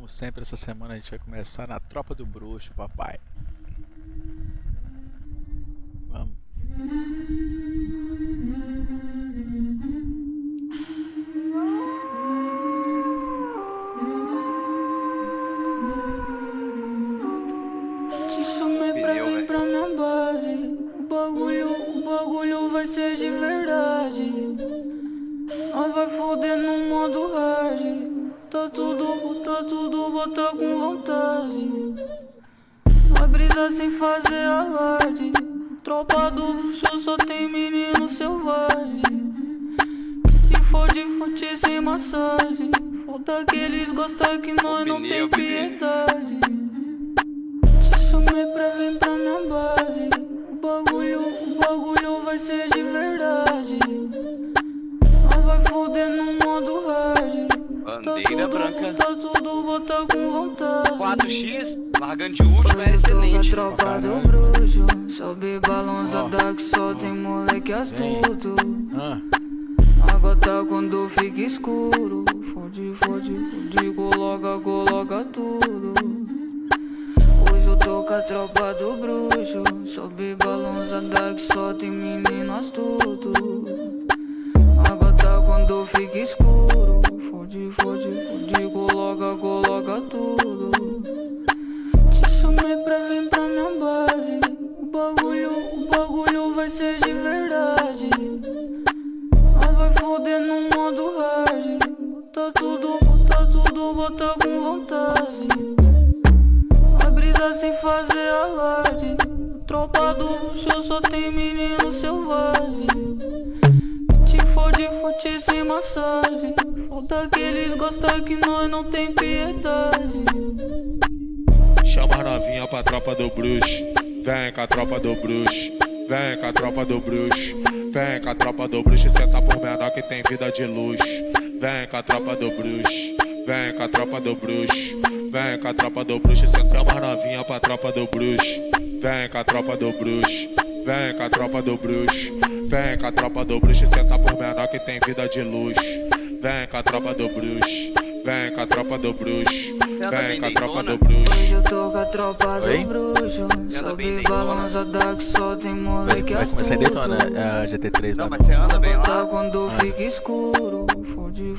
como sempre, essa semana a gente vai começar na Tropa do Bruxo, papai. Vamos. Te chamei pra vir pra minha base. O bagulho vai ser de verdade. Nós vai foder no modo hard. Tá tudo, bota com vontade. Nós brisa sem fazer alarde. Tropa do bruxo só tem menino selvagem. Que fode fonte sem massagem. Falta que eles gostam que nós não tem piedade. Te chamei pra vir pra minha base. O bagulho vai ser de verdade. Nós vai foder no modo hard. Bandeira branca. Tá tudo, bota com vontade. 4x, largando de último, é excelente. Tropa do bruxo. Sobe balãozada que só tem moleque astuto. A gota quando fica escuro. Fode, coloca tudo. Hoje eu tô com a tropa do bruxo. Sobe balãozada que só tem menino astuto. A gota quando fica escuro. Fode, coloca tudo. Te chamei pra vir pra minha base. O bagulho vai ser de verdade. Nós vai foder no modo hard. Bota tudo, bota com vontade. Nós brisa sem fazer alarde. Tropa do bruxo só tem menino selvagem. Te fode sem massagem. Falta que eles gostam que nós não tem piedade. Chama a novinha pra tropa do bruxo. Vem com a tropa do bruxo. Vem com a tropa do bruxo. Vem com a tropa do bruxo. Senta por menor que tem vida de luxo. Vem com a tropa do bruxo. Vem com a tropa do bruxo. Vem com a tropa do bruxo. Senta a novinha pra tropa do bruxo. Vem com a tropa do bruxo. Vem com a tropa do bruxo. Vem com a tropa do bruxo. Senta por menor que tem vida de luxo. Vem com a tropa do bruxo. Vem com a tropa do bruxo. Vem com a tropa do bruxo. Hoje eu tô com a tropa do bruxo. Sobe balãozada que só tem moleque Vai começar em astuto. Daytona, a GT3 lá. Não, mas você anda bem Tá lá. quando fica escuro. Fode,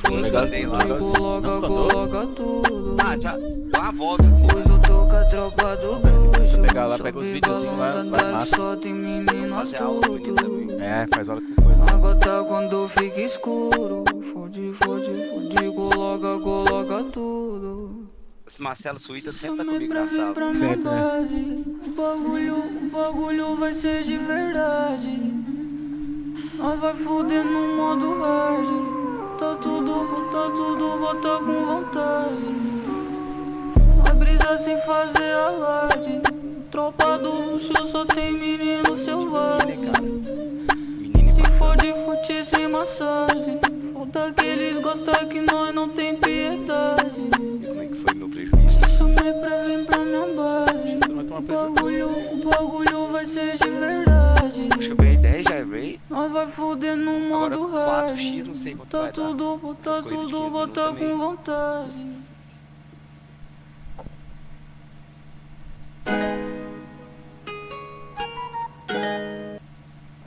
coloca tudo. Ah, já. Dá uma volta assim. Hoje eu tô com a tropa do bruxo. Você pegar lá, pega os videozinhos lá, Sobe faz balãozada que massa. só tem menino Fazer algo bonito astuto. também. É, faz aula com coisa. A gota quando fica escuro. Fode, coloca tudo. Esse Marcelo Suíta sempre tá Chamei comigo pra na vir sala. pra minha Sempre, né? base. O bagulho vai ser de verdade. Nós vai foder no modo hard. Tá tudo, bota com vontade. Nós brisa sem fazer alarde. Tropa do bruxo só tem menino selvagem. Menino Que fode sem massagem. Falta que eles gostam que nós não tem piedade. e como é que foi meu prejuízo? Te chamei pra vir pra minha base. Tu não vai tomar prejuízo. O bagulho vai ser de verdade. Puxa, eu ganhei 10 já, Ray. Nós vai foder no Agora modo hard. 4x, não sei quanto Tá vai dar. tudo, Essas corridas de 15 bota minutos também. com vontade.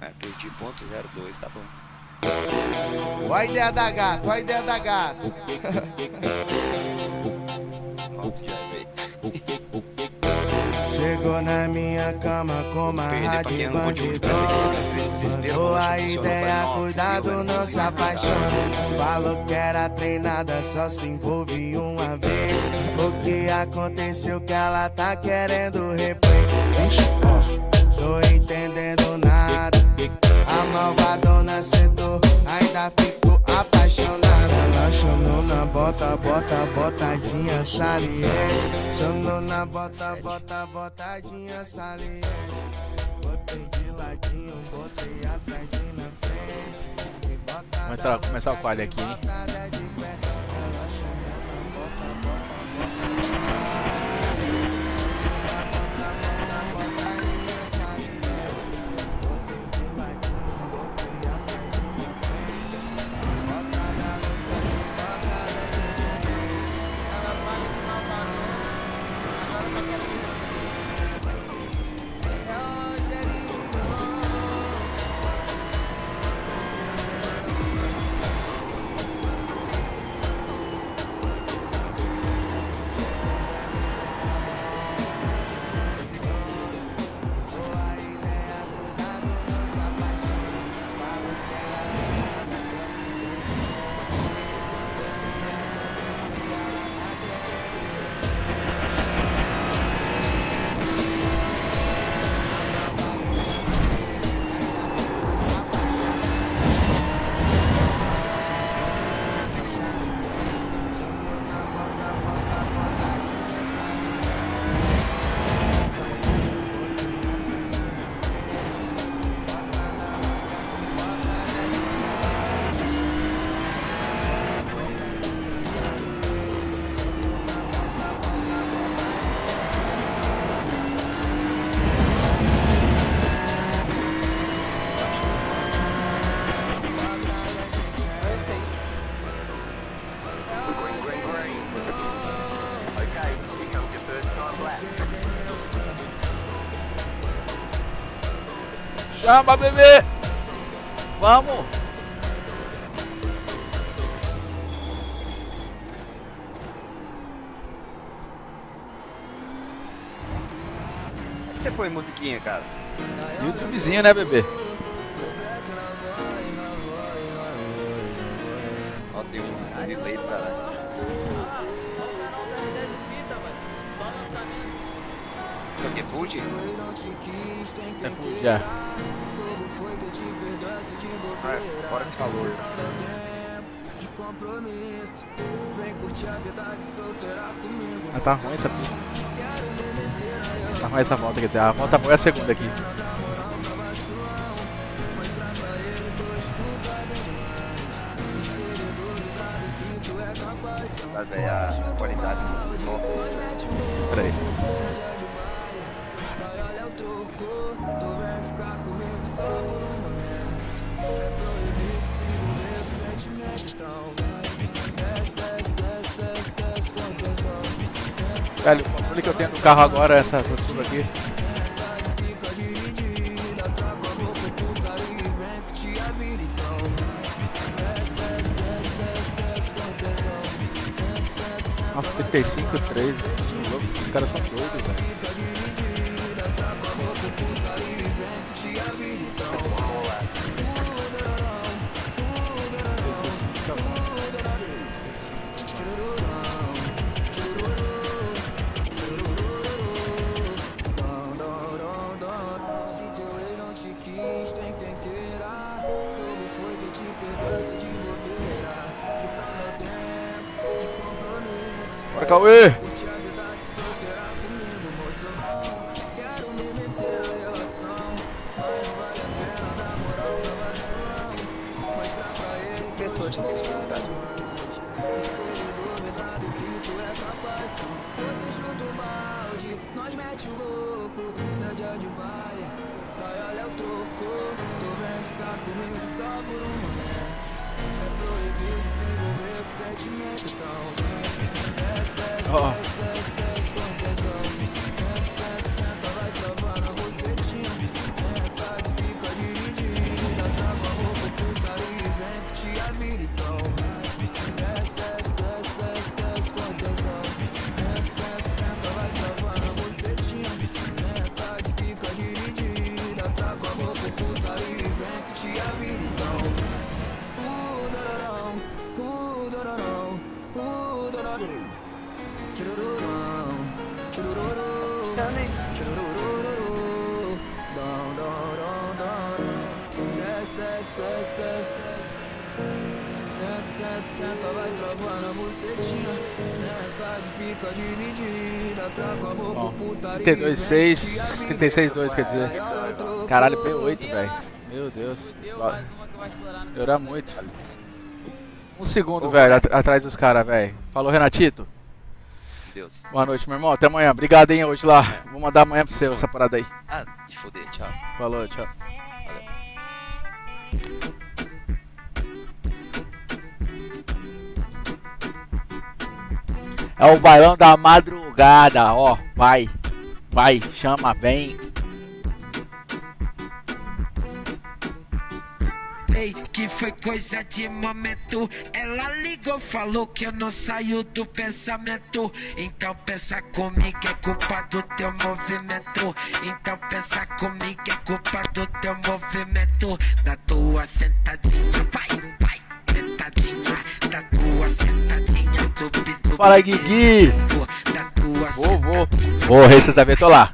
É, perdi ponto 02, tá bom. Ó a ideia da gata, ó a ideia da gata. 9 já, Ray. Chegou na minha cama com uma Perder pra rádio quem não pode bandidona. Mandou a ideia, cuidado, não se apaixone. Falou que era treinada, só se envolve uma vez. O que aconteceu que ela tá querendo replay? Vixe, ó, tô entendendo nada. A malvadona sentou, ainda ficou apaixonada. Ela chamou na botadinha saliente. Chamou na botadinha saliente. Botei de ladinho, botei atrás e na frente. Vai começar o quali aqui, hein? Chama, bebê! Vamos! Você foi musiquinha, cara? YouTubezinho, né, bebê? Ó, tem um delay pra lá. Isso aqui é Fuji? É full já. Bora de calor. Ah, tá ruim essa pista. Tá ruim essa volta, quer dizer, a volta boa é a segunda aqui. Mas aí a qualidade do som. Pera aí. Velho, o controle que eu tenho no carro agora é essa curva aqui. Nossa, 35,3. Esses caras são doidos, velho. Esse assim tá bom. Bora, Cauê! Pessoas que têm dificuldade. Ó. Senta, vai travando a bucetinha. Senta, fica dividida. Traga a boca, putaria. 32,6, 36,2 quer dizer. Caralho, P8, velho. Meu Deus. Melhorar muito. Um segundo, velho, atrás dos caras, velho. Falou, Renatito. Deus. Boa noite, meu irmão. Até amanhã. Obrigado, hein, hoje lá. Vou mandar amanhã pra você essa parada aí. Ah, te foder, tchau. Falou, tchau. É o bailão da madrugada, ó. Vai, vai, chama, vem. Ei, que foi coisa de momento. Ela ligou, falou que eu não saio do pensamento. Então pensa comigo, é culpa do teu movimento. Então pensa comigo, é culpa do teu movimento. Da tua sentadinha, vai, vai, sentadinha. Da tua sentadinha, tubi, tubi. Fala aí, Guigui. Da tua sentadinha. Vou, Rei, tô lá.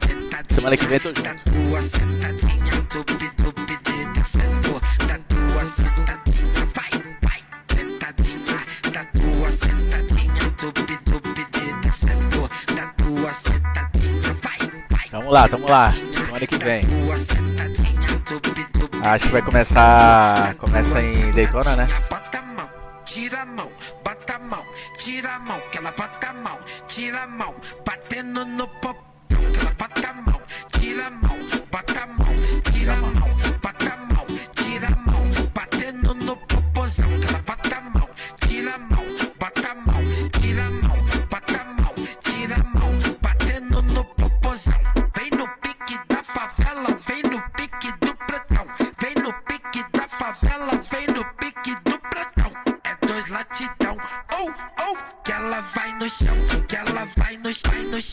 Semana que vem tô junto. Da tua sentadinha, tubi, tubi, descendo. Da tua sentadinha, vai, vai, sentadinha. Da tua sentadinha, tubi, tubi, descendo. Da tua sentadinha, vai, vai. Tamo lá. Semana que vem. Acho que vai começar. Começa em Daytona, né? Bota a mão, tira a mão, bota a mão, tira a mão, que ela bota a mão, tira a mão, batendo no popô. Que ela bota a mão, tira a mão, bota a mão, tira a mão, bota a mão, tira a mão, batendo no popozão. Que ela bota a mão, tira a mão, bota a mão, tira a mão, bota a mão, tira a mão, batendo no popozão. Vem no pique da favela, vem no pique do pretão.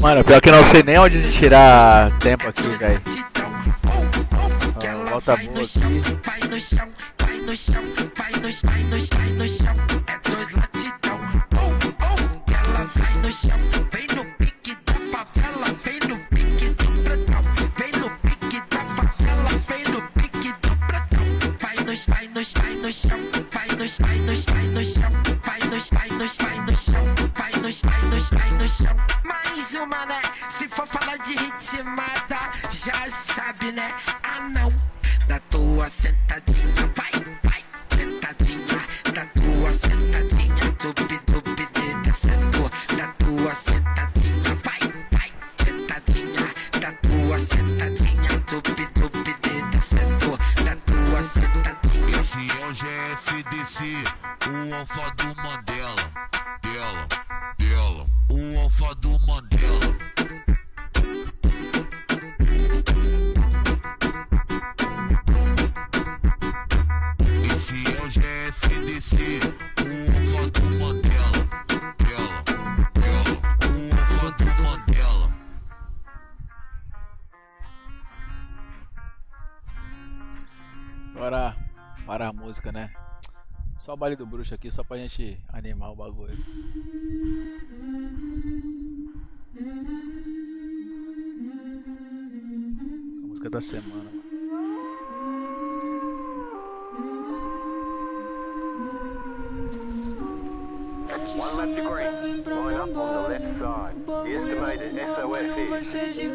Mano, pior que eu não sei nem onde tirar tempo aqui, velho. Volta boa aqui. Vai no chão, vai no chão, vai no chão, vai no chão. É dois latidão. Que ela vai no chão. Vem no pique da favela, vem no pique do pretão. Vem no pique da favela, vem no pique do pretão. Vai no chão, vai no chão, vai no chão, vai no chão, vai no chão, vai no chão, vai no chão, vai no chão, vai no chão. Mais uma, né? Se for falar de ritmada, já sabe, né? Ah, não. Da tua sentadinha, vai, vai, sentadinha. Da tua sentadinha, tupi, tupi, descendo. Da tua sentadinha, vai, vai, sentadinha. Da tua sentadinha, tupi, tupi, descendo. Da tua sentadinha. Fiel GFDC, o alfa do Mandela. Dela, o alfa do Mandela. Fiel GFDC, o alfa do Mandela. Dela, o alfa do Mandela. Agora, para a música, né? Só o baile do bruxo aqui, só pra gente animar o bagulho. A música da semana. One left to green. Line up on the left side. The estimated SOS is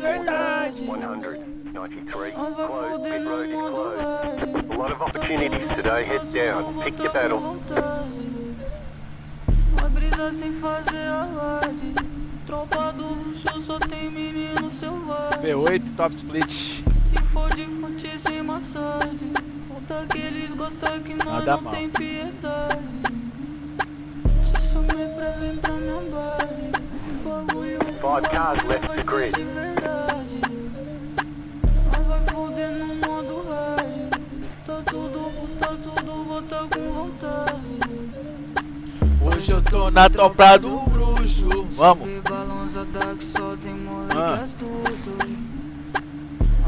193. Closed. Pit road is closed. A lot of opportunities today. Head down. Pick your battle. Vai brisar sem fazer alarde. Tropa do bruxo só tem menino selvagem. B8 top split. Que for de fonte sem massagem. Falta que eles gostam que nós não tem piedade. Te chamei pra vir pra minha base. Bagulho, vai ser de verdade. Nós vai foder no modo rage. Tá tudo, bota com vontade. Hoje eu tô na tropa do bruxo. Vamos. Balançada que só tem mole que astuto.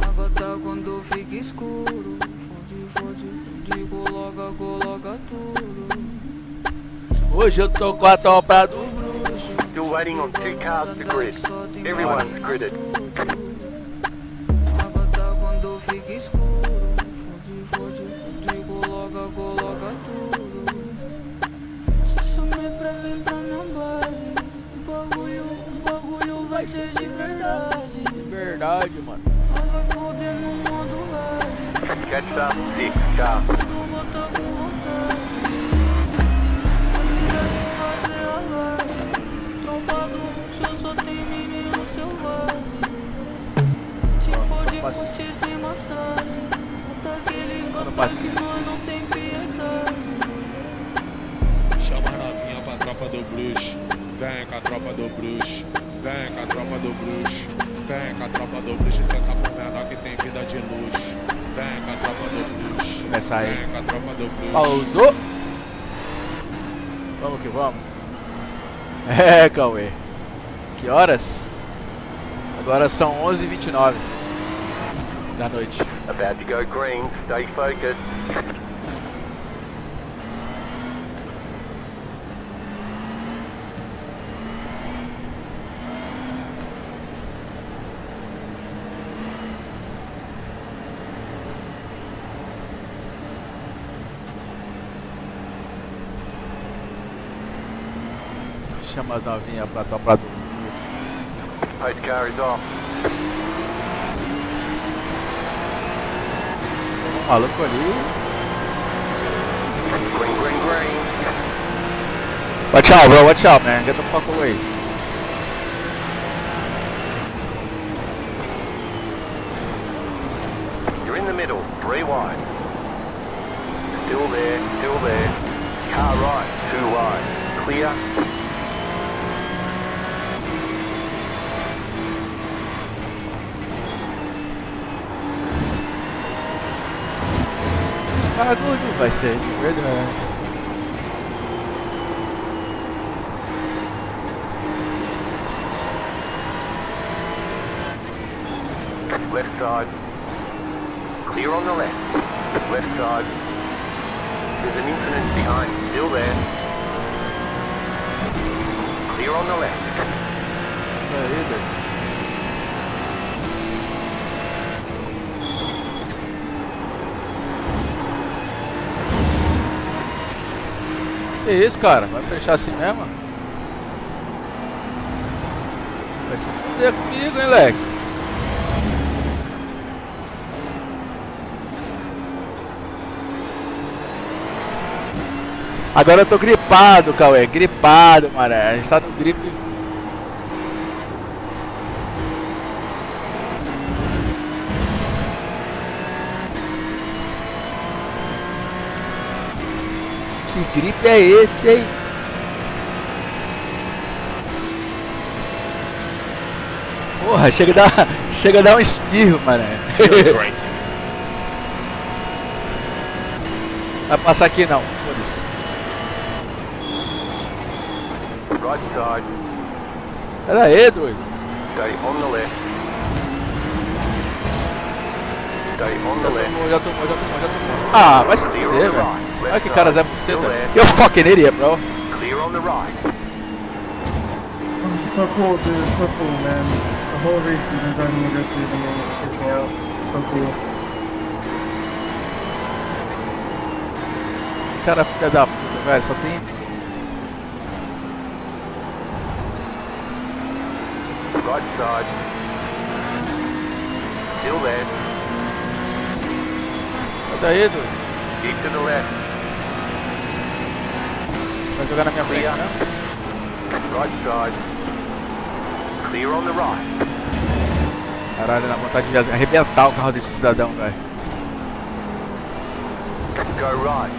A gata quando fica escuro. Fode, coloca tudo. Hoje eu tô com a tropa do bruxo. Still waiting on 2 cars to grid. Everyone's gridded. A gata quando fica escuro. Fode, coloca tudo. Te chamei pra vir pra minha base. O bagulho vai ser de verdade. De verdade, mano. Nós vai foder no modo rage. Catch up, 6 cars. Tudo bota com vontade. A brisa sem fazer alarde. Tropa do bruxo só tem menino selvagem. Te fode fonte sem massagem. Daqueles gostam que nós não tem piedade. Chama a novinha pra tropa do bruxo. Vem com a tropa do bruxo. Vem com a tropa do bruxo. Vem com a tropa do bruxo. Senta pro menor que tem vida de luxo. Vem com a tropa do bruxo. Começa aí. Vem com a tropa do bruxo. Pausou. Vamos que vamos. É, Cauê. Que horas? Agora são 11h29 da noite. About to go green. Stay focused. Chama as novinhas pra tropa do bruxo. Post car is off. Um maluco ali. Green. Watch out, bro. Watch out, man. Get the fuck away. You're in the middle. 3 wide. Still there. Car right. 2 wide. Clear. Bagulho vai ser de verdade. side. Clear on the left. Left side. There's an incident behind. Still there. Clear on the left. Aí, doido. Que isso, cara? Vai fechar assim mesmo? Vai se fuder comigo, hein, leque? Agora eu tô gripado, Cauê. Gripado, mané. A gente tá no gripe. Que gripe é esse aí? Porra, chega a dar um espirro, mané. Vai passar aqui não, foda-se. Right side. Pera aí, doido. Stay on the left. Stay on the left. Já tomou. Ah, vai se fuder, velho. Olha que cara Zé Buceta. You fucking idiot, bro. Clear on the right. So cool, dude. So cool, man. The whole race has been driving me to go through the main freaks me out. So cool. Cara filha da puta, velho. Só tem... Right side. Still there. Sai daí, doido. Keep to the left. Vai jogar na minha frente, né? Right side. Clear on the right. Caralho, dá vontade de arrebentar o carro desse cidadão, velho. Go right.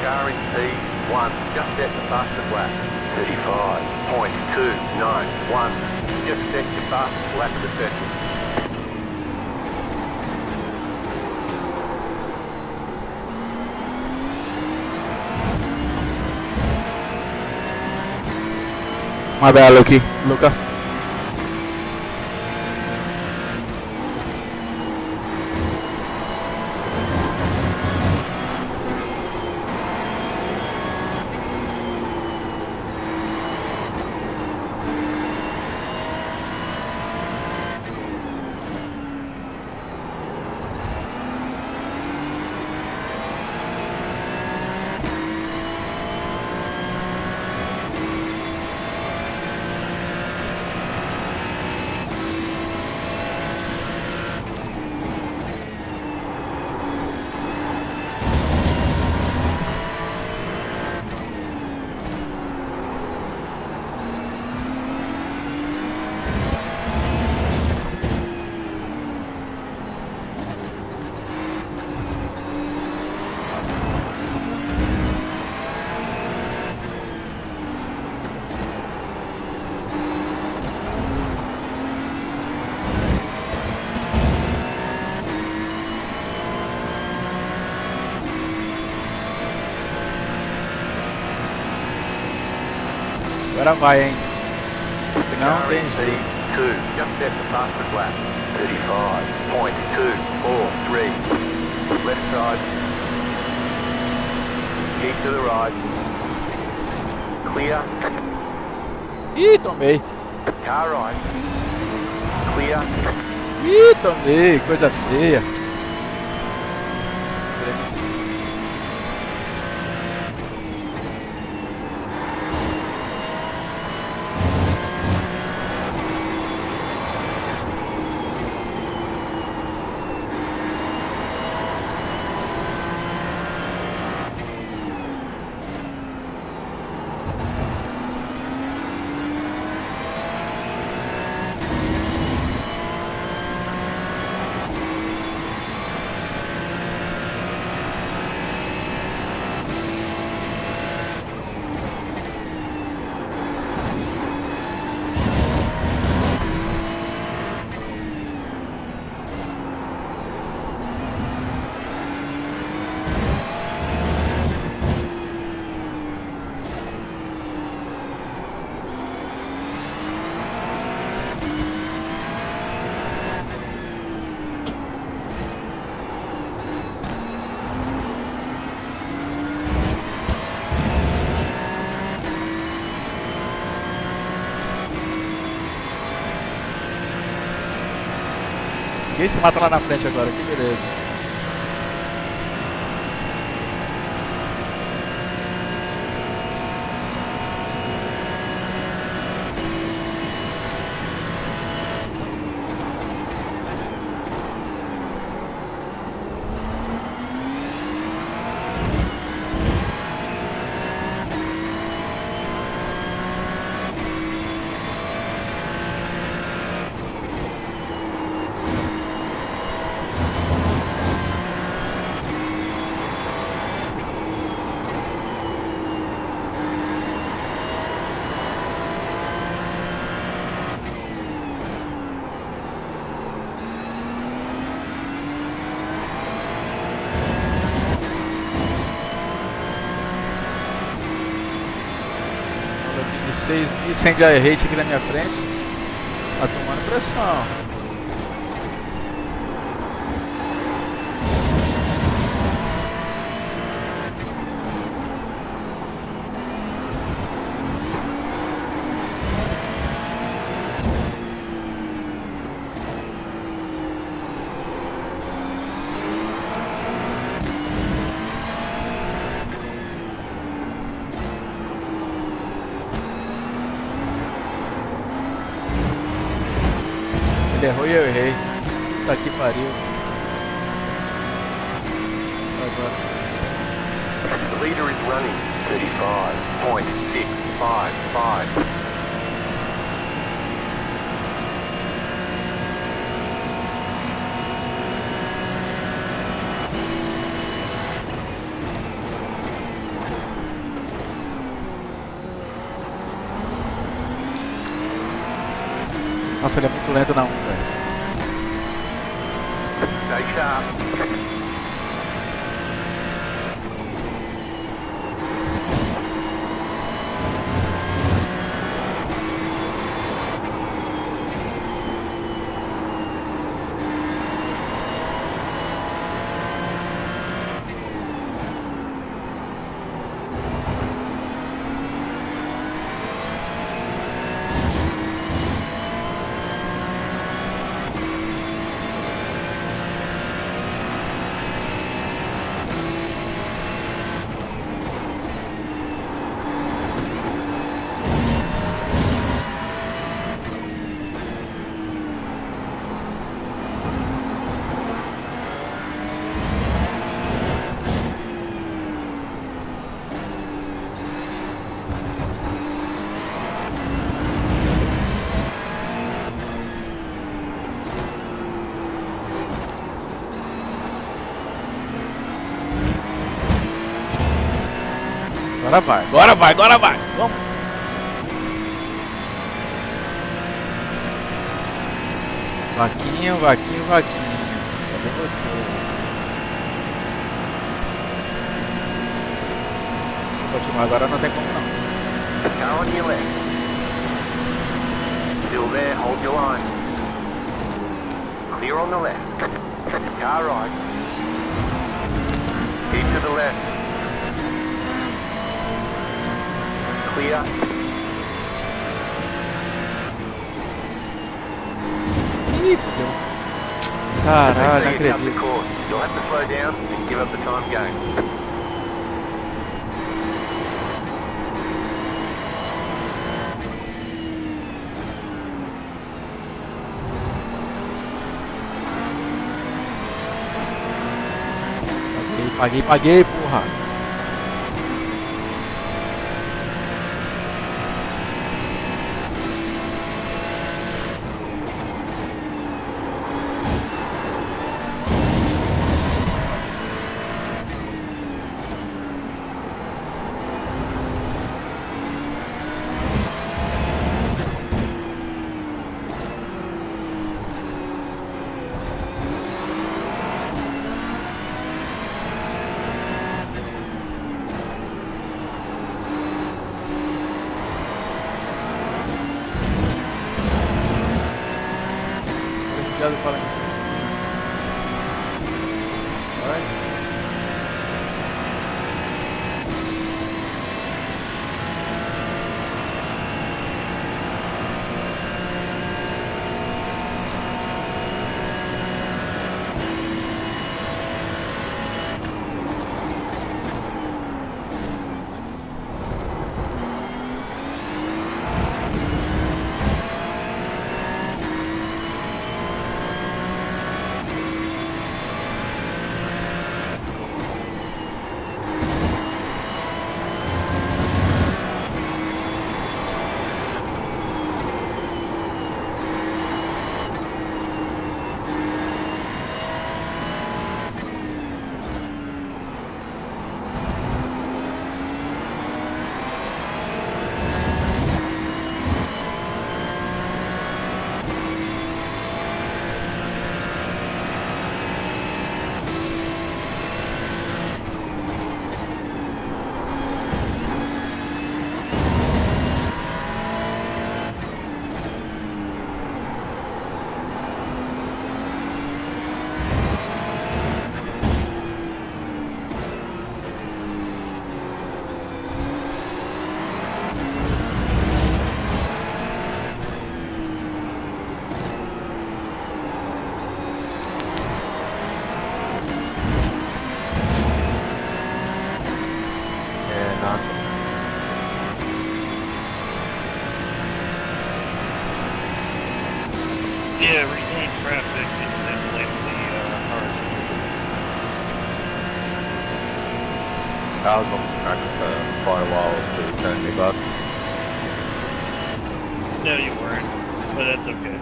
Car in P1, just set the fastest lap. 35.291. Just set your fastest lap of the session. My bad, Luca. Agora vai, hein? Não tem jeito. 2, just set the fastest lap. 35.243. Left side. Keep to the right. Clear. Ih, tomei. Car right. Clear. Ih, tomei. Coisa feia. Ninguém se mata lá na frente agora, que beleza. De 6.100 de air rate aqui na minha frente. Tá tomando pressão. Ele errou e eu errei. Tá que pariu. Isso agora. The leader is running 35.655. Nossa, ele é muito lento na 1, velho. Stay sharp. Agora vai, agora vai, agora vai. Vamos. Vaquinho, vaquinho, vaquinho. Cadê você? Se continuar agora não tem como não. Car on your left. Still there, hold your line. Clear on the left. Car right. Keep to the left. Clear. Ih, fudeu. Caralho, não Make sure you cut the acredito. course. You'll have to slow down and give up the time game. Paguei, porra. Nossa senhora. Obrigado para Sai. Yeah, regain traffic and then blame the cars. I was on the track for quite a while to turn me back. No, you weren't, but that's okay.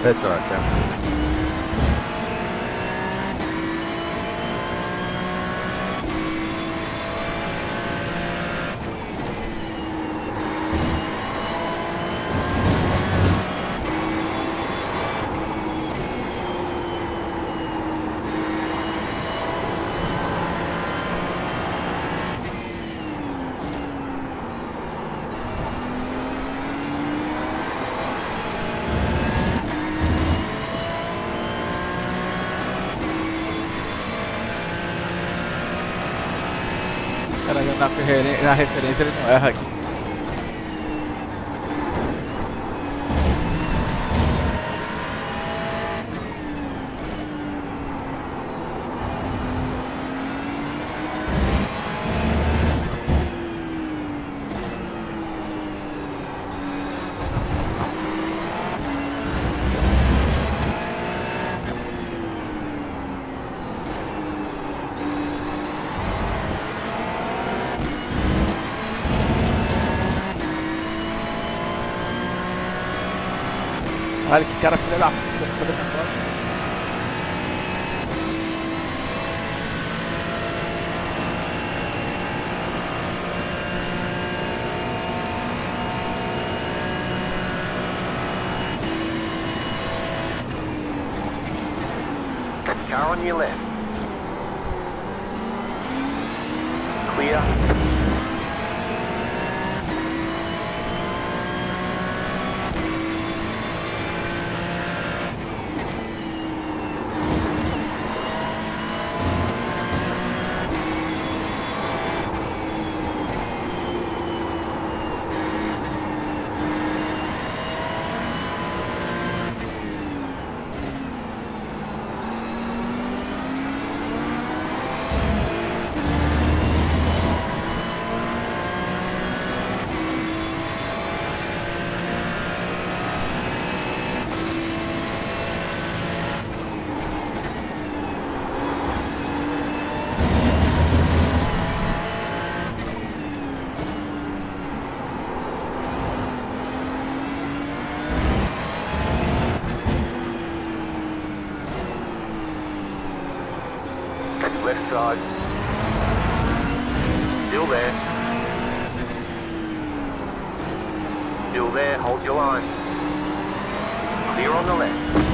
That's alright, Sam. Cara, na referência ele não erra aqui. Olha que cara filha da puta, não sabe agora. Car on your left. Clear. side. Still there. Still there, hold your line. Clear on the left.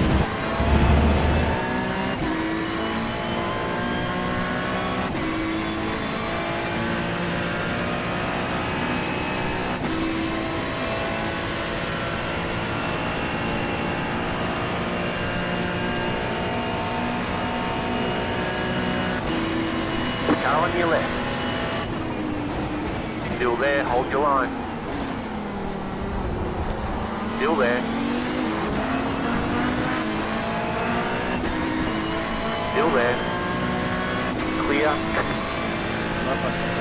Car on your left. Still there, hold your line. Still there. Still there. Clear. Vai passar.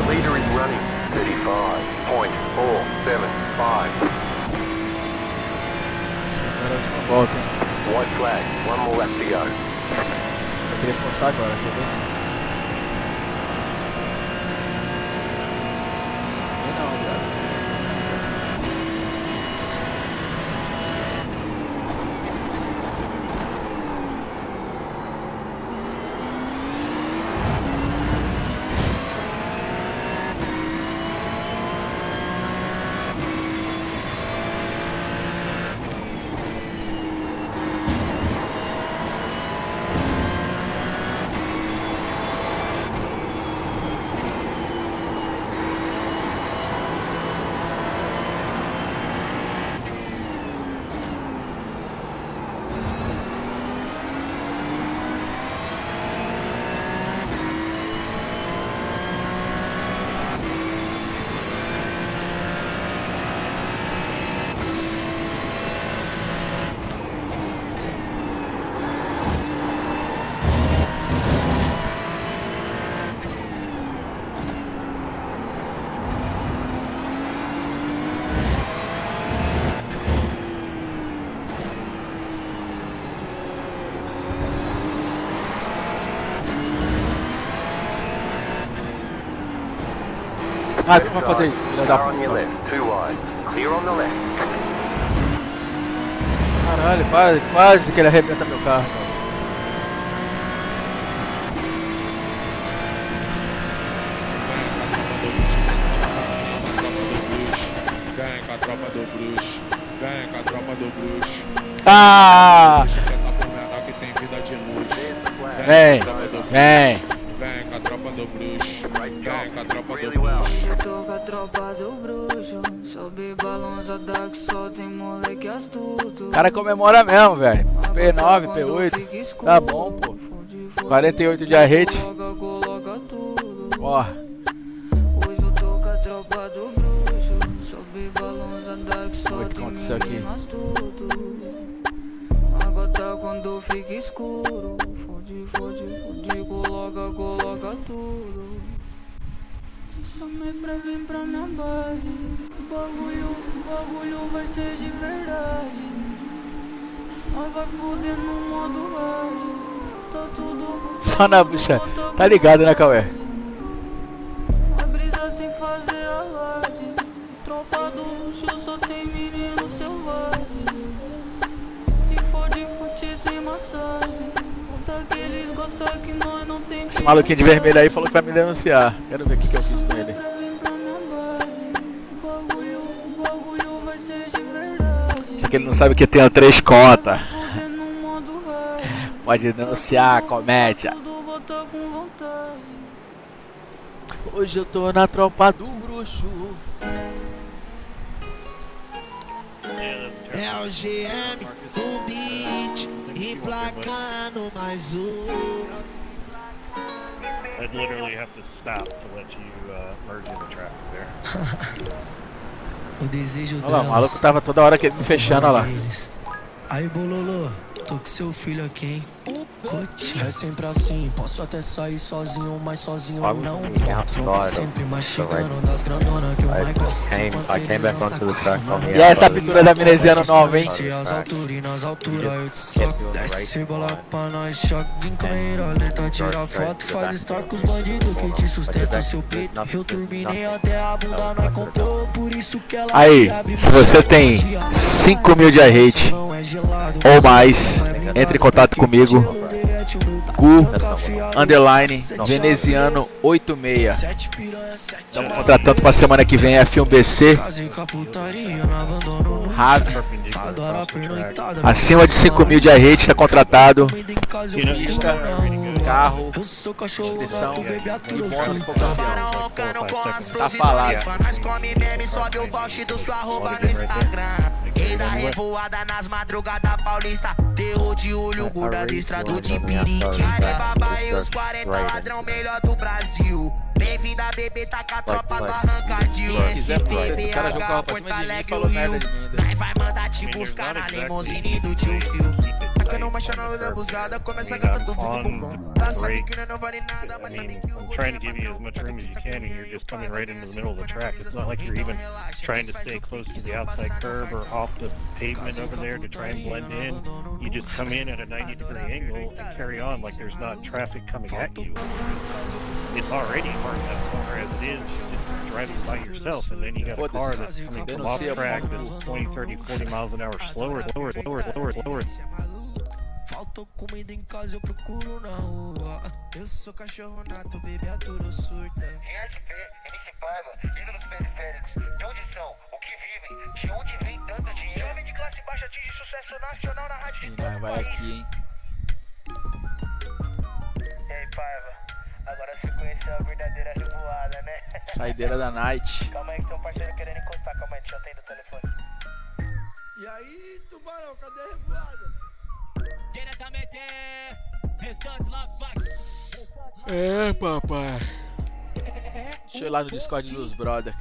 Leader is running 35.475. Agora a última volta, hein? White flag, one more lap to go. Eu queria forçar agora, quer ver? Não, viado. Ah, vamos fazer isso, filha da Car on your puta. left, too wide. Clear on the left. Caralho, quase que ele arrebenta meu carro. Vem com a tropa do bruxo, vem com a tropa do bruxo. Ah! Deixa sentar por menor que tem vida de luz. Vem, vem. Vem com a tropa do bruxo, vem com a tropa do Really well. bruxo. Eu tô com a tropa do bruxo. Sobe balançada que só tem moleque astuto. O cara comemora mesmo, velho. P9, P8. Tá bom, pô. 48 de arrete. Ó. Hoje eu tô com a tropa do bruxo. Sobe balançada que só O que tem aconteceu aqui? moleque astuto. A gota quando fica escuro. Fode, coloca tudo. Te chamei pra vir pra minha base. O bagulho vai ser de verdade. Nós vai fuder no modo rage. Tá tudo Só na bucha. Tá ligado, né, Cauê? a brisa sem fazer alarde. Tropa do luxo só tem menino selvagem. Que fode fute sem massagem. Daqueles gostam que nós não tem. Esse maluquinho de vermelho aí falou que vai me denunciar. Quero ver o que eu fiz com ele. O bagulho vai ser de verdade. Isso que ele não sabe que tem 3 contas. Pode denunciar a comédia. tá com vontade. Hoje eu tô na tropa do bruxo. É o GM do beat, emplacando mais um. I'd literally have to stop to let you merge in the traffic there. O desejo Olha lá, o maluco tava toda hora me fechando, olha lá. Aí, Bololô, tô com seu filho aqui, hein? É sempre assim, posso até sair sozinho, mas sozinho não volto. Sempre mais chegando das grandonas que eu mais gosto. I came back onto the track on the E essa pintura da Veneziano nova, hein? As alturas e nas alturas eu te soco. Desce bola pra nós, choque em câmera lenta. Tira foto, faz estar com os bandidos que te sustenta seu peito. Eu turbinei até a bunda, nós comprou, por isso que ela. Aí, se você tem 5 mil de rate ou mais, entre em contato comigo. Gu_Veneziano86. Estamos contratando pra semana que vem F1BC. Ravi. Acima de 5 mil de rate está contratado. Pista, carro, inscrição e bônus pro campeão. Tá falado. Da revoada nas madrugadas paulista. Terror de olho, gorda adestrado de piriqui. Vai babar e os 40 ladrão melhor do Brasil. Bem-vinda, bebê, tá com a tropa do arrancadinho. SPBH, Porto Alegre, o Rio. Nós vai mandar te buscar na limousine do tio Phil. Tacando marcha na hora abusada, começa a gata do filho. Tá sabe que não vale nada, mas sabe que I'm trying to give you as much room as you can, and you're just coming right into the middle of the track. It's not like you're even trying to stay close to the outside curb or off the pavement over there to try and blend in. You just come in at a 90-degree angle and carry on like there's not traffic coming at you. It's already hard enough corner as it is, just driving by yourself, and then you got a car that's coming from off track that's 20, 30, 40 miles an hour slower. Faltou comida em casa, eu procuro na rua. Eu sou cachorro nato, bebê, aturo surda. RSP, MC Paiva, ídolos periféricos. De onde são? O que vivem? De onde vem tanto dinheiro? Jovem de classe baixa atinge sucesso nacional na rádio de todo Vai país. aqui, hein? E aí, Paiva? Agora você conheceu a verdadeira revoada, né? Saideira da night. Calma aí que tem um parceiro querendo encostar. Calma aí, deixa eu atender o telefone. E aí, tubarão, cadê a revoada? Diretamente, restante lá, É, papai. Deixa eu ir lá no Discord dos brother.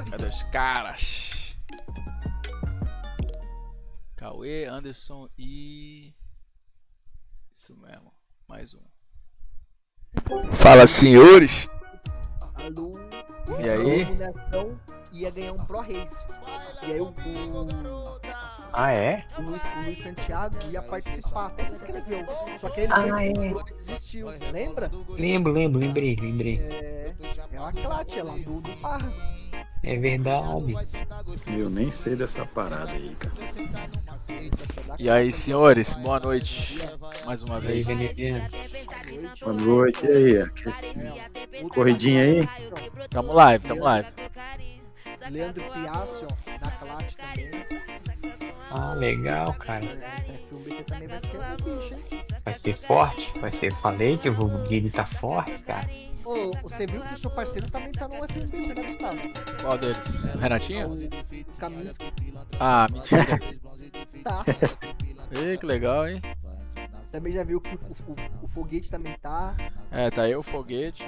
Cadê os caras? Cauê, Anderson e... Isso mesmo, mais um. Fala, senhores. Alô. E aí? Ia ganhar um Pro Race. E aí o Ah, é? O Luiz Santiago ia participar, até se inscreveu. Só que ele desistiu, lembra? Lembrei. É uma clate, é lá do Parra. É verdade. Eu nem sei dessa parada aí, cara. E aí, senhores, boa noite. Mais uma vez. Boa noite, e aí? Corridinha aí? Tamo live. Leandro Piaço, da Clate também. Ah, legal, cara. Essa F1BC também vai ser um bicho, hein? Vai ser forte, falei que o Guilherme tá forte, cara. Ô, você viu que o seu parceiro também tá no F1BC, né, Gustavo? Qual deles? Renatinho? O Kaminsky. Ah, mentira. Tá. Ei, que legal, hein? Também já viu que o Foguete também tá. É, tá aí o Foguete.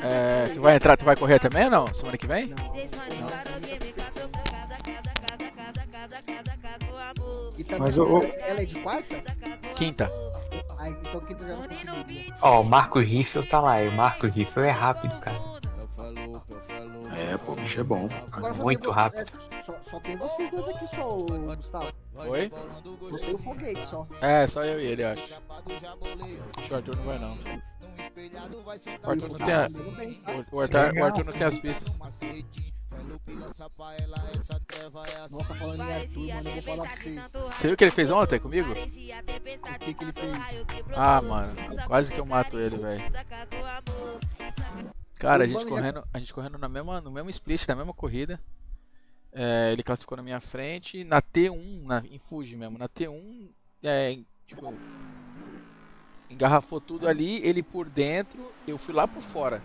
É, tu vai entrar, tu vai correr também ou não? Semana que vem? Não. E também, Mas ela é de quarta? Quinta. Ah, então quinta já não conseguiria. Ó, o Marco Riffel tá lá, e o Marco Riffel é rápido, cara. É, pô, o bicho é bom. Agora só Muito tem rápido. Só tem vocês dois aqui só, ô, Gustavo. Oi? Você e o Foguete só. É, só eu e ele, acho. Acho que o Arthur não vai, não. O Arthur não tem o Arthur não tem as pistas. Nossa, falando em Arthur, mano, eu vou falar pra vocês. Você viu o que ele fez ontem comigo? O que ele fez? Ah, mano, quase que eu mato ele, velho. Cara, a gente correndo no mesmo split, na mesma corrida. É, ele classificou na minha frente. Na T1, em Fuji mesmo, na T1, tipo, engarrafou tudo ali, ele por dentro, eu fui lá por fora.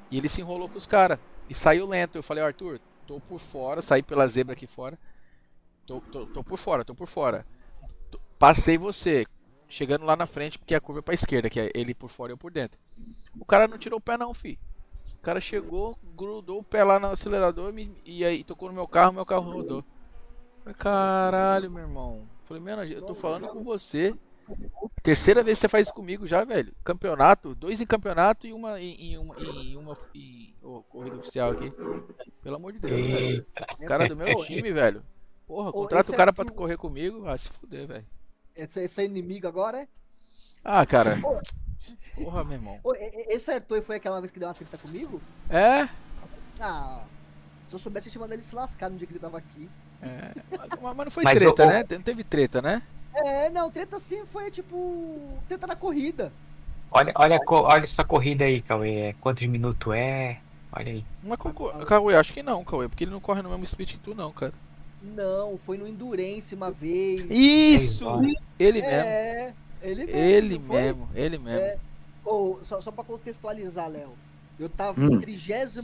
E ele se enrolou com os caras. E saiu lento. Eu falei, Arthur, tô por fora, saí pela zebra aqui fora. Tô por fora. Passei você. Chegando lá na frente, porque a curva é pra esquerda, que é ele por fora e eu por dentro. O cara não tirou o pé não, fi. O cara chegou, grudou o pé lá no acelerador e aí tocou no meu carro rodou. Falei, caralho, meu irmão. Falei, mano, eu tô falando com você. Terceira vez que você faz isso comigo já, velho. Campeonato, 2 em campeonato e uma corrida oficial aqui. Pelo amor de Deus, velho. O cara do meu time, velho. Porra, contrata o cara pra correr comigo. Ah, se fuder, velho. Esse é inimigo agora, é? Ah, cara. Porra, meu irmão. Esse Arthur foi aquela vez que deu uma treta comigo? É? Ah, se eu soubesse, eu tinha mandado ele se lascar no dia que ele tava aqui. É, mas não foi treta, né? Não teve treta, né? É, não, treta sim foi tipo. Treta na corrida. Olha essa corrida aí, Cauê. Quantos minutos é? Olha aí. Mas, Cauê, acho que não, Cauê, porque ele não corre no mesmo split que tu, não, cara. Não, foi no Endurance uma vez. Isso! Ele mesmo. É, ele mesmo. Ele mesmo. É. Só pra contextualizar, Léo. Eu tava no 30º.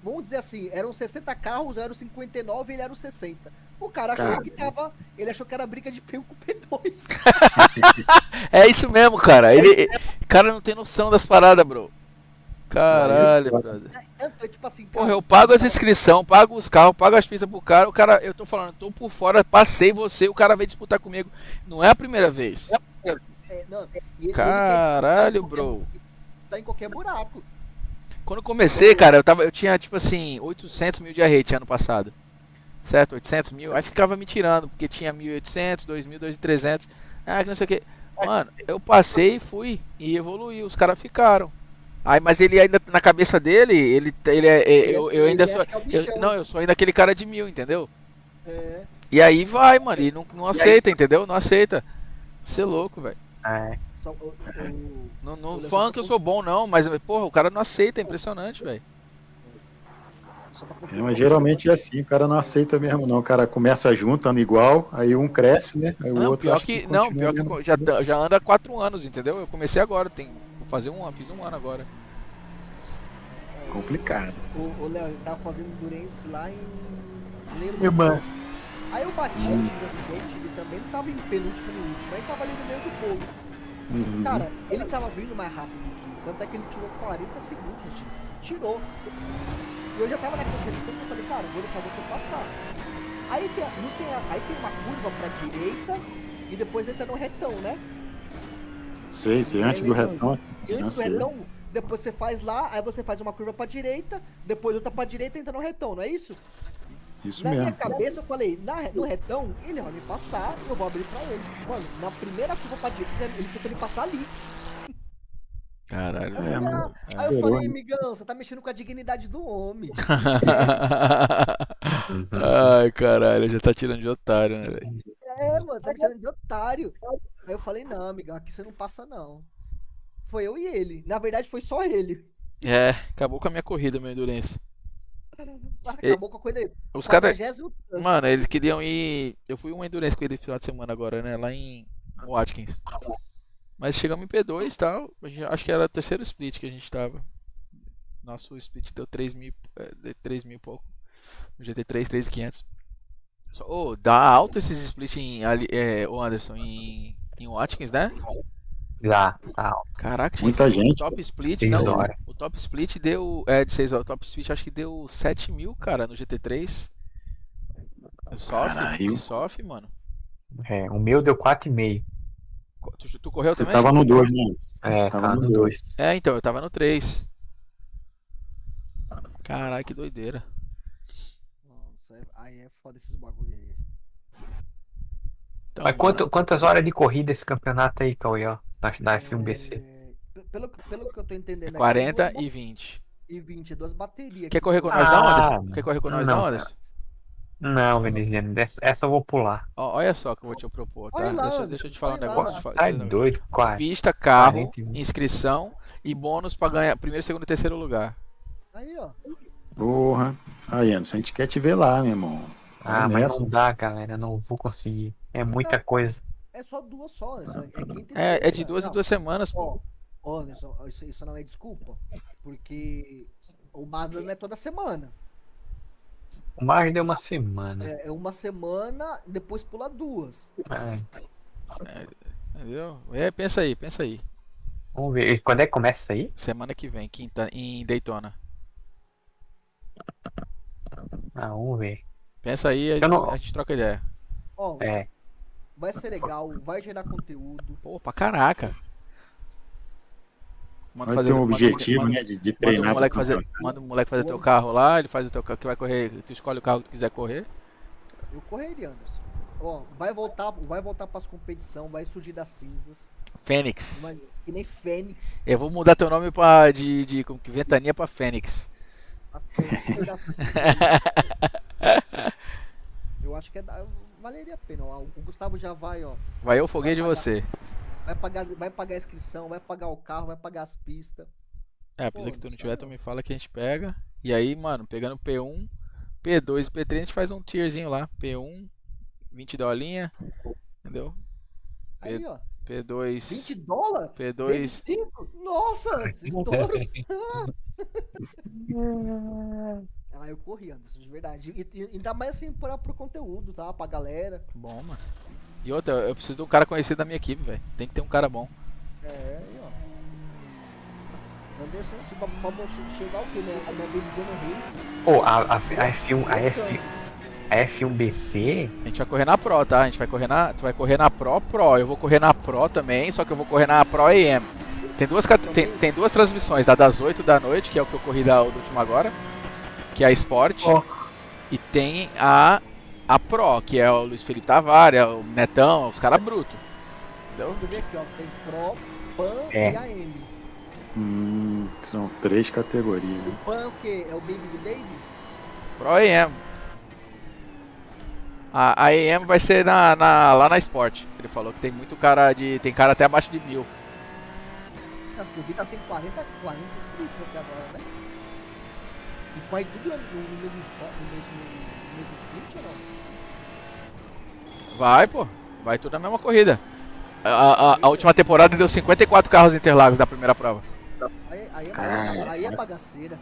Vamos dizer assim, eram 60 carros, eu era o 59 e ele era o 60. O cara achou que tava. Ele achou que era briga de P1 com P2. É isso mesmo, cara. Cara não tem noção das paradas, bro. Caralho, brother. Tipo assim, porra, eu pago as inscrições, pago os carros, pago as pistas pro cara. O cara, eu tô falando, tô por fora, passei você, o cara veio disputar comigo. Não é a primeira vez. Caralho, bro. Tá em qualquer buraco. Quando eu comecei, cara, eu tinha tipo assim, 800 mil de rate ano passado. Certo? 800 mil. Aí ficava me tirando, porque tinha 1.800, 2.000, 2.300. Ah, que não sei o que. Mano, eu passei e fui. E evoluí. Os caras ficaram. Aí, mas ele ainda, na cabeça dele, eu ainda sou. Eu sou ainda aquele cara de 1.000, entendeu? É. E aí vai, mano. E não aceita, entendeu? Não aceita. Você é louco, velho. É. Não falando que eu sou bom, não, mas, porra, o cara não aceita, é impressionante, velho. Mas geralmente é assim, o cara não aceita mesmo, não. O cara começa juntando igual, aí um cresce, né? Aí o outro pior que já anda há 4 anos, entendeu? Eu comecei agora, fiz um ano agora. Complicado. O Léo, ele tava fazendo Endurance lá em Irmã. Aí eu bati de acidente, ele também não tava em penúltimo no último, aí tava ali no meio do povo. Cara, ele tava vindo mais rápido que tanto é que ele tirou 40 segundos, tirou. E eu já tava na concepção que eu falei, cara, vou deixar você passar. Aí tem uma curva pra direita e depois entra no retão, né? Sei, antes do retão. Antes do retão, depois você faz lá, aí você faz uma curva pra direita, depois outra pra direita e entra no retão, não é isso? Isso na mesmo. minha cabeça eu falei, no retão, ele vai me passar, eu vou abrir pra ele. Mano, na primeira curva pra direita, ele tentou me passar ali. Caralho, aí eu falei, amigão, você tá mexendo com a dignidade do homem. Ai, caralho, já tá tirando de otário, né, velho? É, mano, tá me tirando de otário. Aí eu falei, não, amigão, aqui você não passa, não. Foi eu e ele. Na verdade, foi só ele. É, acabou com a minha corrida, meu Endurance. Acabou com a corrida. Os caras. Mano, eles queriam ir. Eu fui um Endurance com ele no final de semana agora, né? Lá em Watkins. Mas chegamos em P2 e tal. Acho que era o terceiro split que a gente tava. Nosso split deu 3.000 e pouco. No GT3, 3.500. Dá alto esses split o Anderson, em Watkins, né? Já, tá alto. Caraca, muita gente. O top split, 6 horas. O top split deu. De 6 horas. O top split acho que deu 7.000, cara, no GT3. Sofre, mano. É, o meu deu 4,5. Tu correu Você também? Tava no 2, né? É, tava no 2. É, então, eu tava no 3. Caralho, que doideira. Nossa, aí é foda esses bagulho aí. Então, mas quantas horas de corrida esse campeonato aí, Cauê, ó? Da F1BC? Pelo que eu tô entendendo 40 aqui, e 20. E 20, 2 baterias. Quer correr com nós, não, Anderson? Quer correr com nós, não, Anderson? Não, Veneziano, essa eu vou pular. Olha só que eu vou te propor, tá? Deixa eu te falar um negócio. Tá doido, 40. Pista, carro, inscrição e bônus pra ganhar primeiro, segundo e terceiro lugar. Aí, ó. Porra. Aí, Anderson, a gente quer te ver lá, meu irmão. Mas não dá, galera, não vou conseguir. É muita coisa. É só 2 só, Anderson. É quinta e É sexta. de 2 em Não, 2 semanas, pô. ó, Anderson, isso não é desculpa. Porque o Mazda não é toda semana. O Mars deu uma semana. É uma semana, depois pula 2. Entendeu? Pensa aí. Vamos ver. E quando é que começa isso aí? Semana que vem, quinta, em Daytona. Vamos ver. Pensa aí, a gente troca ideia. Ó, vai ser legal, vai gerar conteúdo. Pô, pra caraca. Vai ter um objetivo, né, de treinar. Manda o moleque fazer teu carro lá, ele faz o teu carro que vai correr, tu escolhe o carro que tu quiser correr. Eu correria, Anderson. Ó, vai voltar pras competições, vai surgir das cinzas. Fênix. Que nem Fênix. Eu vou mudar teu nome pra, de como que Ventania pra Fênix. A Fênix da cinza. Eu acho que valeria a pena. Ó, o Gustavo já vai, ó. Vai eu foguei de você. Vai pagar a inscrição, vai pagar o carro, vai pagar as pistas. Apesar que tu não tiver, tu me fala que a gente pega. E aí, mano, pegando P1, P2 e P3, a gente faz um tierzinho lá. P1, 20 dolinha, entendeu? Aí, ó. P2. 20 dólares? P2. 5? Nossa, estouro. Eu corri, Anderson, de verdade. E ainda mais assim pro conteúdo, tá? Pra galera. Bom, mano. E outra, eu preciso de um cara conhecido da minha equipe, velho. Tem que ter um cara bom. Aí, ó. Anderson, se pra chegar o quê, né? A minha Beliziano Race. Pô, a F1BC. A gente vai correr na Pro, tá? A gente vai correr tu vai correr na Pro. Eu vou correr na Pro também, só que eu vou correr na Pro AM. Tem duas transmissões, a das 8 da noite, que é o que eu corri do último agora, que é a Sport. E tem a Pro, que é o Luiz Felipe Tavares, o Netão, os caras brutos. Entendeu? Deixa eu ver aqui, ó. Tem Pro, Pan e AM. São 3 categorias. O Pan é o quê? É o Baby do Baby? Pro AM. A AM vai ser lá na Sport. Ele falou que tem muito cara tem cara até abaixo de 1000. Porque o Vita tem 40 inscritos até agora, né? E corre tudo no mesmo split ou não? Vai, pô. Vai tudo na mesma corrida. A última temporada deu 54 carros Interlagos da primeira prova. Aí é bagaceira.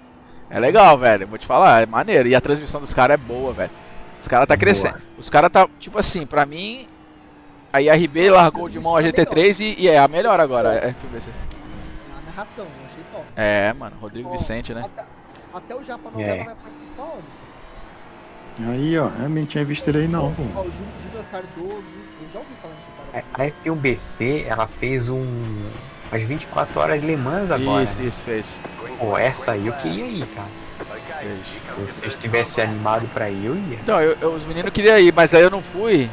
É legal, velho. Vou te falar, é maneiro. E a transmissão dos caras é boa, velho. Os caras tá crescendo. Os caras tá, tipo assim, pra mim, a IRB largou de mão a GT3 e é a melhor agora, a FBC. A narração, eu achei top. É, mano, Rodrigo Vicente, né? Até o Japa Novela vai participar, Anderson. Aí, ó, eu nem tinha visto ele aí não, pô. Ó, o Júnior Cardoso, eu já ouvi falar nesse cara. A F1BC, ela fez umas 24 horas de Le Mans agora. Isso, fez. Pô, essa aí eu queria ir, cara. Se vocês tivessem animado pra ir, eu ia. Então, os meninos queriam ir, mas aí eu não fui.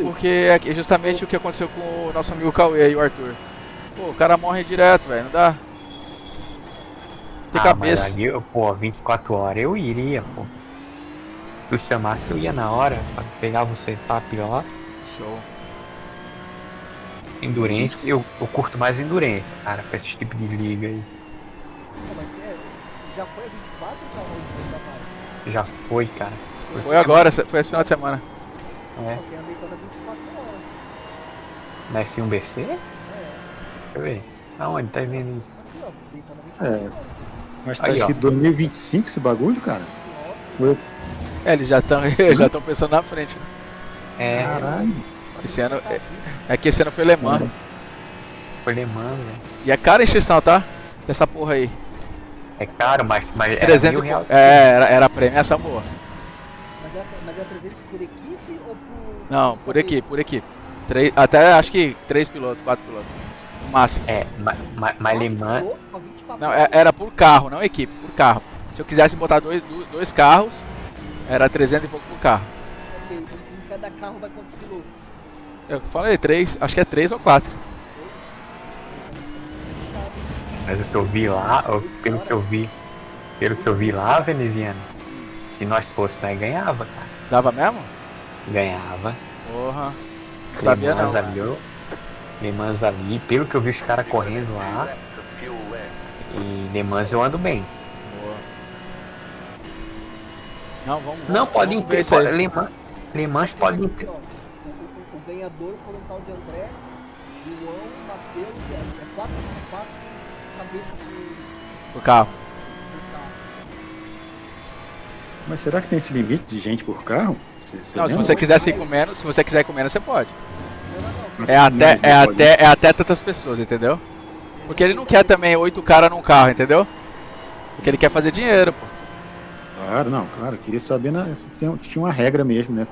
Porque é justamente o que aconteceu com o nosso amigo Cauê e o Arthur. Pô, o cara morre direto, velho, não dá. Tem cabeça. Mas ali, pô, 24 horas eu iria, pô. Se eu chamasse, eu ia na hora pra pegar você pra piloto. Show. Endurance, eu curto mais Endurance, cara, pra esse tipo de liga aí. Já foi a 24 ou já foi? Já foi, cara. Foi agora, foi esse final de semana. É. Tem a Daytona 24 horas. Na F1BC? É. Deixa eu ver. Aonde tá vendo isso? Aqui, ó, Daytona 24 horas. Mas tá escrito 2025 esse bagulho, cara? Nossa. Eles já estão pensando na frente, né? É. Caralho. Esse ano. É que esse ano foi Le Mans. Foi Le Mans, velho. E é caro a inscrição, tá? Dessa porra aí. É caro, mas 300 era era a premiação boa. Mas é 300 por equipe ou por... Não, por equipe. Até acho que 3 pilotos, 4 pilotos. No máximo. É, mas Le Mans... Não, era por carro, não equipe, por carro. Se eu quisesse botar dois carros, era 300 e pouco por carro. Ok, em cada carro vai quantos pilotos? Eu falei 3, acho que é 3 ou 4. Mas o que eu vi lá, pelo que eu vi lá, veneziano, se nós fôssemos, nós ganhava, cara. Dava mesmo? Ganhava. Porra. Não sabia não. Le Mans ali, pelo que eu vi os caras correndo lá. E Le Mans eu ando bem. Boa. Não, vamos Não, pode ver isso aí. Le Mans pode O ganhador foi um tal de André, João, Matheus, é quatro cabeças Por carro. Mas será que tem esse limite de gente por carro? Não, se você quiser ir com menos, se você quiser ir com menos, você pode. Mas É até tantas pessoas, entendeu? Porque ele não quer também 8 caras num carro, entendeu? Porque ele quer fazer dinheiro, pô. Claro, não, claro. Queria saber se tinha uma regra mesmo, né?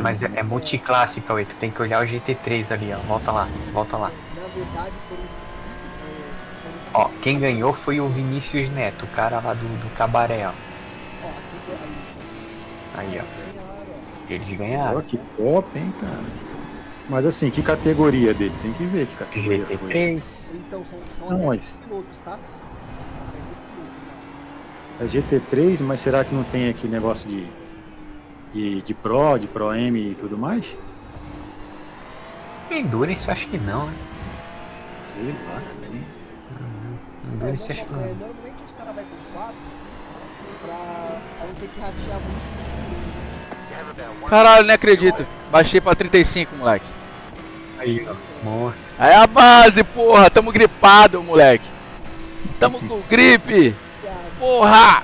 Mas é multiclasse, Cauê. Tu tem que olhar o GT3 ali, ó. Volta lá. Na verdade foram 5. Ó, quem ganhou foi o Vinícius Neto, o cara lá do Cabaré, ó. Ó, aqui foi Aí, ó. Eles ganharam. Ó, que top, hein, cara. Mas assim, que categoria dele? Tem que ver que categoria foi. GT3. Então, são Não, até mas- 5 pilotos, tá? É GT3, mas será que não tem aqui negócio de Pro M e tudo mais? Endurance, acho que não, né? Sei lá, cara. Endurance, acho que não. Normalmente os caras vão com 4 pra não ter que ratear muito. Caralho, nem acredito. Baixei pra 35, moleque. Aí, ó. Morto. Aí a base, porra. Tamo gripado, moleque. Tamo com gripe. Porra.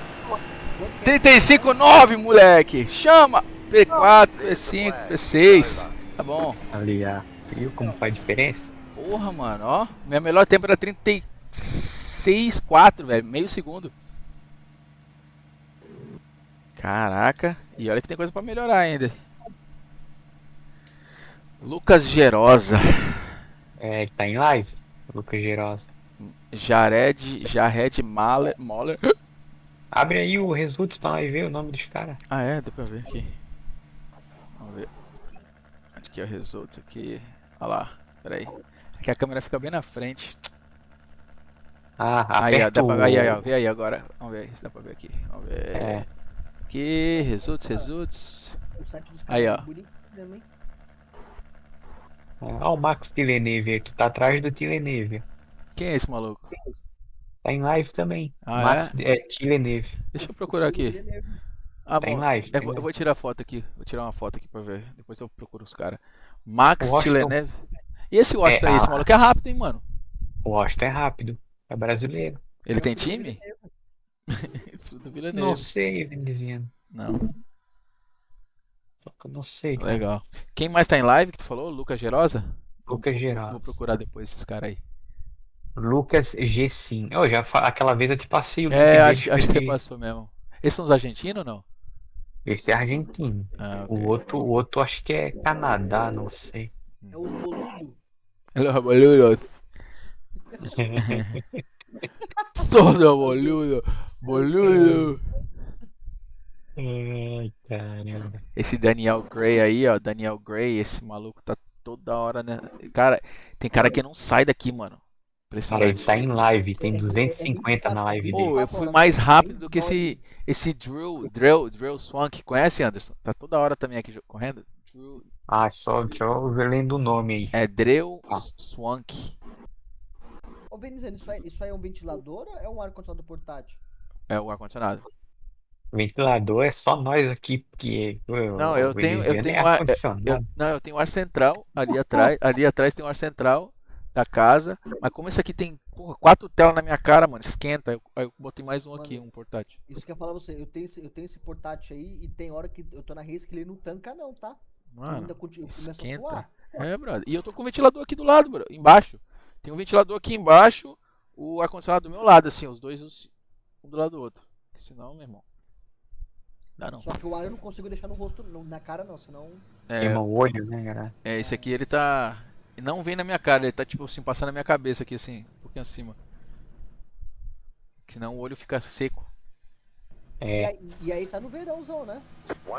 35,9, moleque. Chama. P4, P5, P6. Tá bom. Ali, ó. Viu como faz diferença? Porra, mano, ó. Meu melhor tempo era 36,4, velho. Meio segundo. Caraca. E olha que tem coisa pra melhorar ainda. Lucas Gerosa. É, ele tá em live? Lucas Gerosa. Jared Moller. Abre aí o resultado pra nós ver o nome dos caras. Ah, é? Dá pra ver aqui. Vamos ver. Onde que é o resultado aqui? Olha lá. Pera aí. Aqui a câmera fica bem na frente. Ah, aí, ó, aperta dá pra ver aí, o... ó. Vê aí agora. Vamos ver se dá pra ver aqui. Vamos ver. É. Aqui, resultados. O site dos Aí, ó. caras é bonito mesmo, hein? Ó o Max Tileneve aí, tu tá atrás do Tileneve. Quem é esse maluco? Tá em live também. Ah, Max Tileneve. Deixa eu procurar aqui. Ah, Tá em bom. live, tá em Eu live. vou tirar foto aqui. Vou tirar uma foto aqui pra ver. Depois eu procuro os caras. Max O Washington- Tileneve. E esse Washington aí? Esse maluco é rápido, hein, mano? O Washington é rápido. É brasileiro. Ele tem time? Filho do Vila Não Neve. sei, Veneziano. Não. Só que eu não sei, cara. Legal. Quem mais tá em live que tu falou? Lucas Gerosa? Lucas Gerosa. Vou procurar depois esses caras aí. Lucas G. Sim. Eu já aquela vez eu te passei o link É, dele, acho que você ele- passou mesmo. Esses são os argentinos ou não? Esse é argentino. Ah, O outro acho que é Canadá, não sei. É os boludos. Los boludos. Todo boludo. Boludo. Ai, caramba. Esse Daniel Gray aí, ó. Daniel Gray, esse maluco tá toda hora, né? Cara, tem cara que não sai daqui, mano. Cara, Impressionante. ele tá em live, tem 250 na live dele. Pô, eu fui mais rápido do que esse Drill Swank. Conhece, Anderson? Tá toda hora também aqui correndo. Drill. Ah, só lendo o nome aí. É Drill Swank. Ô, Veneziano, isso aí é um ventilador ou é um ar-condicionado portátil? É o ar-condicionado. Ventilador é só nós aqui, porque Não, eu tenho ar-condicionado. eu tenho ar central ali atrás. Ali atrás tem um ar central da casa. Mas como esse aqui tem, porra, 4 telas na minha cara, mano, esquenta. Aí eu botei mais um aqui, um portátil. Isso que eu ia falar pra você, eu tenho esse portátil aí e tem hora que eu tô na race que ele não tanca não, tá? Mano, ainda começa a esquenta. suar. É, brother. E eu tô com o ventilador aqui do lado, bro, embaixo. Tem um ventilador aqui embaixo, o ar-condicionado do meu lado, assim, os dois um do lado do outro. Senão, meu irmão. Dá não. Só que o ar eu não consigo deixar no rosto, na cara não, senão... Queima o olho, né, cara? É, esse aqui ele tá... Não vem na minha cara, ele tá tipo assim, passando na minha cabeça aqui assim, um pouquinho acima. Senão o olho fica seco. É. E aí tá no verãozão, né?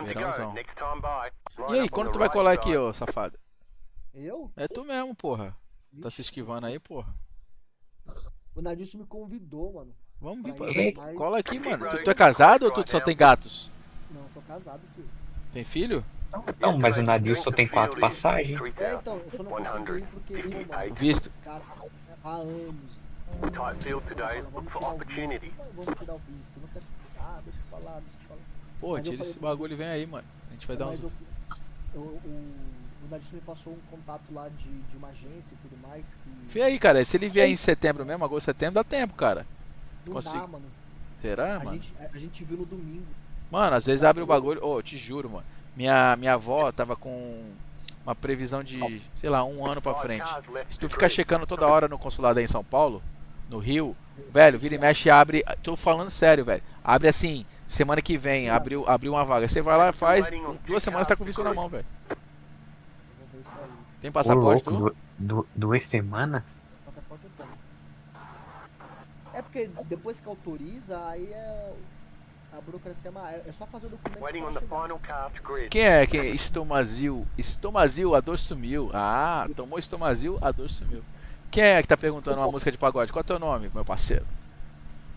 Verãozão. E aí, quando tu vai colar aqui, ô safado? Eu? É tu mesmo, porra. Tá se esquivando aí, porra. O Nadilson me convidou, mano. Vamos vir, pra ir, vem, mas- cola aqui, mano. Tu é casado ou tu só tem gatos? Não, eu sou casado, filho. Tem filho? Não, mas o Nadilson tem 4 passagens. É, então, eu só não consigo ir porque, pô, mano, Visto. cara, há anos. Tight field today, look for opportunity. Vamos tirar o visto, não quero... Ah, deixa eu falar. Pô, Mas eu tira falei- esse bagulho e vem aí, mano. A gente vai dar Mas uns... o O Nadilson me passou um contato lá de uma agência e tudo mais. Que... Vê aí, cara. Se ele vier em setembro mesmo, agosto, setembro, dá tempo, cara. Não Consigo. dá, mano. Será, mano? A gente viu no domingo. Mano, às vezes abre o bagulho. Ô, te juro, mano. Minha avó tava com uma previsão de, sei lá, 1 ano pra frente. Se tu ficar checando toda hora no consulado aí em São Paulo, no Rio, velho, vira e mexe, abre. Tô falando sério, velho. Abre assim, semana que vem, abriu uma vaga. Você vai lá, faz, 2 semanas tá com o visto na mão, velho. Tem passaporte, tu? 2 semanas? Passaporte eu tenho. É porque depois que autoriza, aí a burocracia é só fazer o documento. Quem é? Estomazil. Estomazil, a dor sumiu. Ah, tomou Estomazil, a dor sumiu. Quem é que tá perguntando uma música de pagode? Qual é o teu nome, meu parceiro?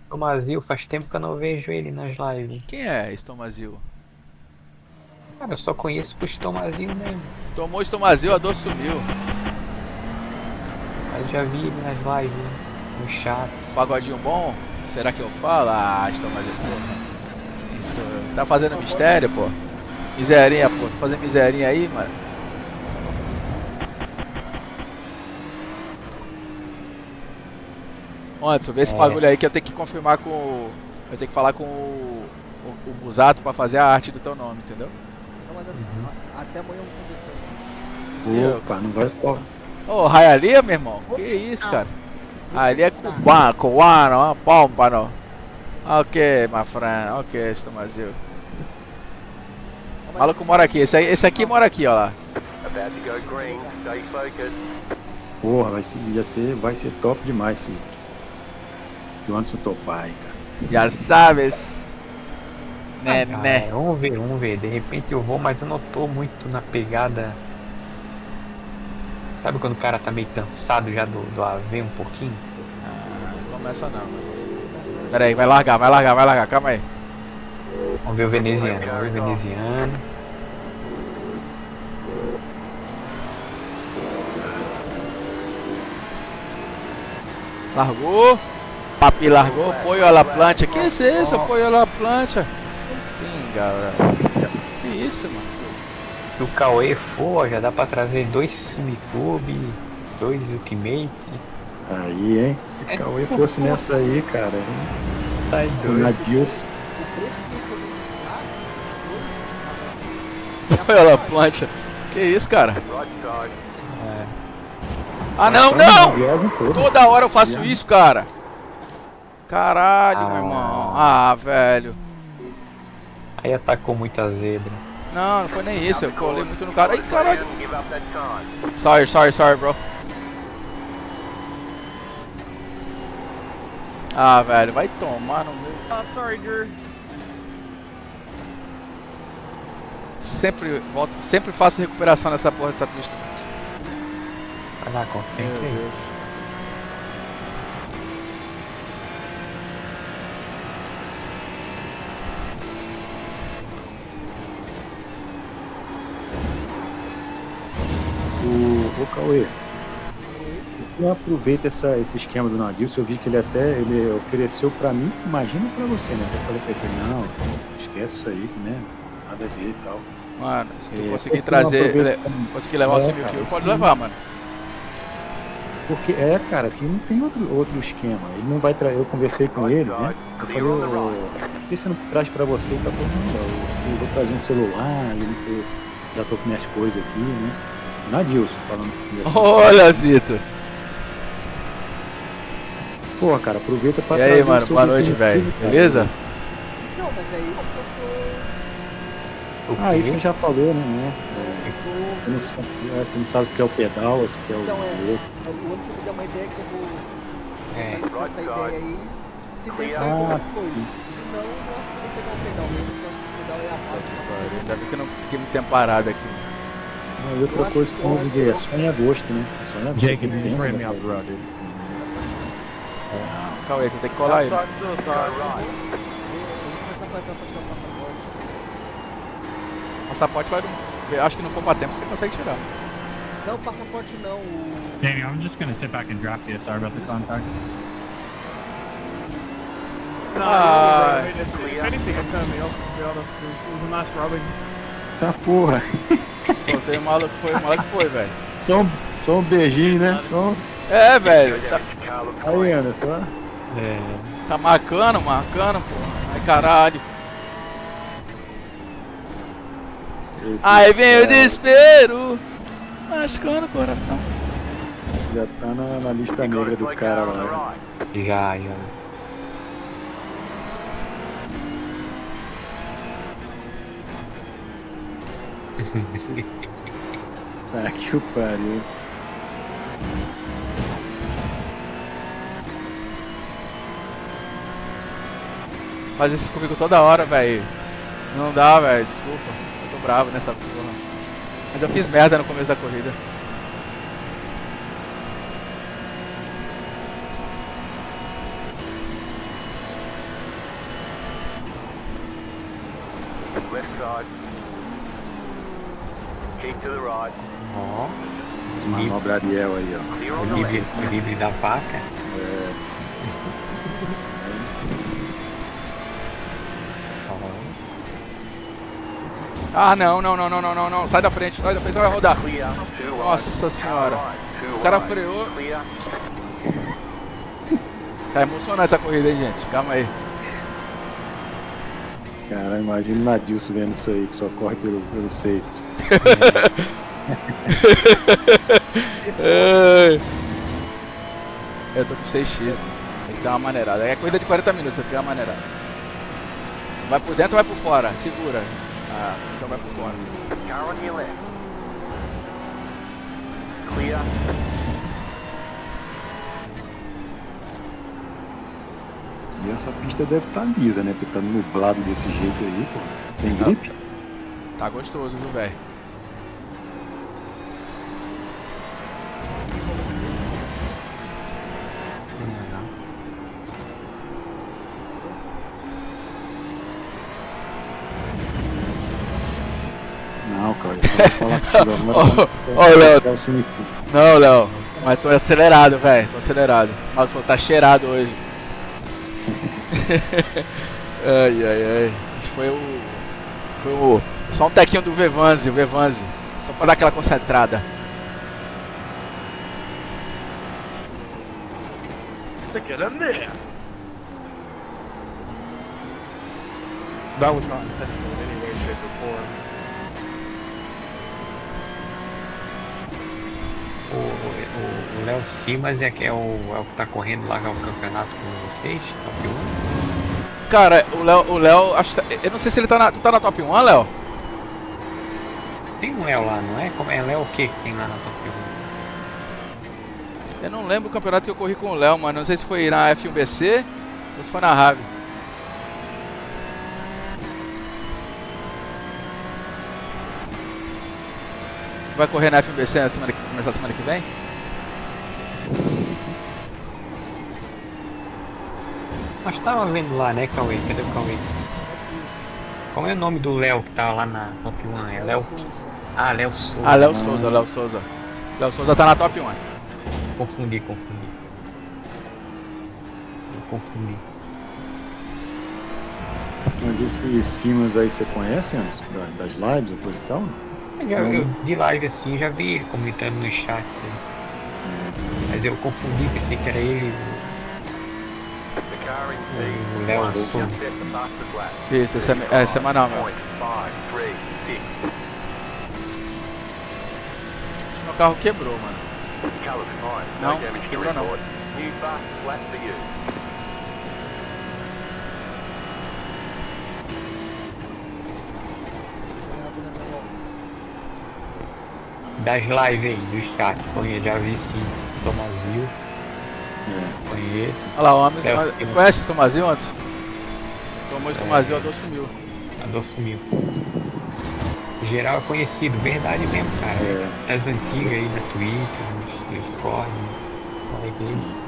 Estomazil, faz tempo que eu não vejo ele nas lives. Quem é Estomazil? Cara, eu só conheço por Estomazil mesmo. Tomou Estomazil, a dor sumiu. Mas já vi ele nas lives, no chat. Pagodinho bom? Será que eu falo? Ah, Estomazil, porra. Quem sou eu? Tá fazendo mistério, pô? Miserinha, pô. Tá fazendo miserinha aí, mano? Ô, Anderson, vê esse bagulho aí que eu tenho que confirmar com eu tenho que falar com o Busato pra fazer a arte do teu nome, entendeu? Não, mas até amanhã eu vou conversar. Opa, não vai fora. Ô, Raialia, meu irmão? Que isso, cara? Ali é cubano, pâmpano. Ok, my friend. Ok, Estomazil. O maluco mora aqui. Esse aqui mora aqui, ó lá. Porra, vai ser top demais se o Anderson topar aí, cara. Já sabes. Né, Cara, né. vamos ver. De repente eu vou, mas eu não tô muito na pegada. Sabe quando o cara tá meio cansado já do AV um pouquinho? Ah, não começa não, meu irmão. Pera aí, vai largar, calma aí. Vamos ver o veneziano, Largou. Papi largou, apoio à plancha. Que isso? Apoio à plancha. Pinga, velho. Que isso, mano? Se o Cauê for, já dá pra trazer 2 Sumicube, 2 Ultimate. Aí, hein? Se o Cauê fosse nessa aí, cara. Tá doido. Nadilson. Apoio à plancha. Que isso, cara? É. Ah, não! Toda hora eu faço isso, cara. Caralho, meu irmão. Ah, velho. Aí atacou muita zebra. Não foi nem isso. Eu colei muito no cara. Ai, caralho. Sorry, bro. Ah, velho. Vai tomar no meu... sorry, Drew. Sempre faço recuperação nessa porra dessa pista. Vai lá, concentra aí. Ô Cauê, tu aproveita esse esquema do Nadilson, eu vi que ele ofereceu pra mim, imagina pra você, né? Eu falei pra ele, não, esquece isso aí, né? Nada a ver e tal. Mano, se tu conseguir trazer, conseguir levar o 100.000 kills, pode levar, mano. Porque, cara, aqui não tem outro esquema, ele não vai trazer, eu conversei com ele, né? Eu falei, por que você não traz pra você? Tá todo mundo, eu vou trazer um celular, já tô com minhas coisas aqui, né? Nadilson falando. Olha, Zito. Pô, cara, aproveita pra trazer. E aí, mano, boa noite, velho. Beleza? Não, mas é isso que eu tô... Isso já falou, né? Você não sabe se quer o pedal ou se quer o outro. O Anderson me deu uma ideia que eu vou essa ideia aí. Se der certo, depois. Se não, eu acho que eu vou pegar o pedal mesmo. Eu acho que o pedal é a parte. Ainda bem que eu não fiquei muito tempo parado aqui. E outra coisa que eu liguei é só em agosto, né? Só em agosto. Jake, bring me up, brother. Calma aí, tu tem que colar aí. Eu vou começar a apertar pra tirar o passaporte. Passaporte vai acho que no poupa tempo você consegue tirar. Não, passaporte não. Danny, I'm just gonna sit back and drop you. Sorry about the contact. Ah. If anything, it's gonna be honest. It was a nice rubbing. Tá porra. Soltei o maluco foi, velho. Só um beijinho, né? Só... É, velho. Tá, Aí, Anderson. tá marcando, pô. Ai, caralho. Esse Aí vem o cara desespero. Machucando o coração. Já tá na lista negra do cara lá. Já. Tá que o pariu. Faz isso comigo toda hora, velho. Não dá, velho. Desculpa. Eu tô bravo nessa porra. Mas eu fiz merda no começo da corrida. Left side. Keep to the right. Ó. Os manobra Ariel aí, ó. O livre da vaca. Ah, não. Sai da frente, você vai rodar. Nossa senhora. O cara freou. Tá emocionante essa corrida, hein, gente. Calma aí. Cara, imagina o Nadilson vendo isso aí, que só corre pelo safety. Eu tô com 6x, mano. Tem que dar uma maneirada. É corrida de 40 minutos, você tem que dar uma maneirada. Vai por dentro ou vai por fora? Segura. Ah, então vai por fora. Car on your left. Clear. E essa pista deve estar lisa, né? Porque tá nublado desse jeito aí, pô. Tem gripe? Tá gostoso, viu, velho? Não, cara, eu só vou falar contigo. Ó, Léo. Não, Léo. Mas tô acelerado, velho. Tô acelerado. O maluco falou, tá cheirado hoje. Ai. Foi o. Só um tequinho do Vevanzi, o Vevanzi. Só pra dar aquela concentrada. Get in there. That was not intentional in any way, shape, or form. O Léo Simas é o que tá correndo lá o campeonato com vocês? Top 1? Cara, o Léo, eu não sei se ele tá na. Tu tá na top 1, Léo? Tem um Léo lá, não é? Como é Léo o que tem lá na top 1? Eu não lembro o campeonato que eu corri com o Léo, mano. Não sei se foi na F1BC ou se foi na Rave. Tu vai correr na FBC na semana que começar a semana que vem? Nós tava vendo lá, né, Cauê? Cadê o Cauê? Qual é o nome do Léo que tá lá na top 1? É Léo? Ah, Léo Souza. Ah, Léo Souza. Léo Souza tá na top 1. Confundi. Mas esses Simas aí você conhece, Anderson? Das lives, coisa e tal? Eu de live assim, já vi ele comentando no chat. Né? Mas eu confundi, pensei que era ele. O Léo Souza. Isso, é semanal, meu. Acho que meu carro quebrou, mano. Não, quebrou não. Das lives aí, do chat, já vi sim, Tomazil. Conheço. Olha lá, o homem. Conhece o Tomazil, antes? Tomou esse Tomazil, a dor sumiu. Em geral é conhecido, verdade mesmo, cara. As antigas aí na Twitter, nos corre, coleguinhas.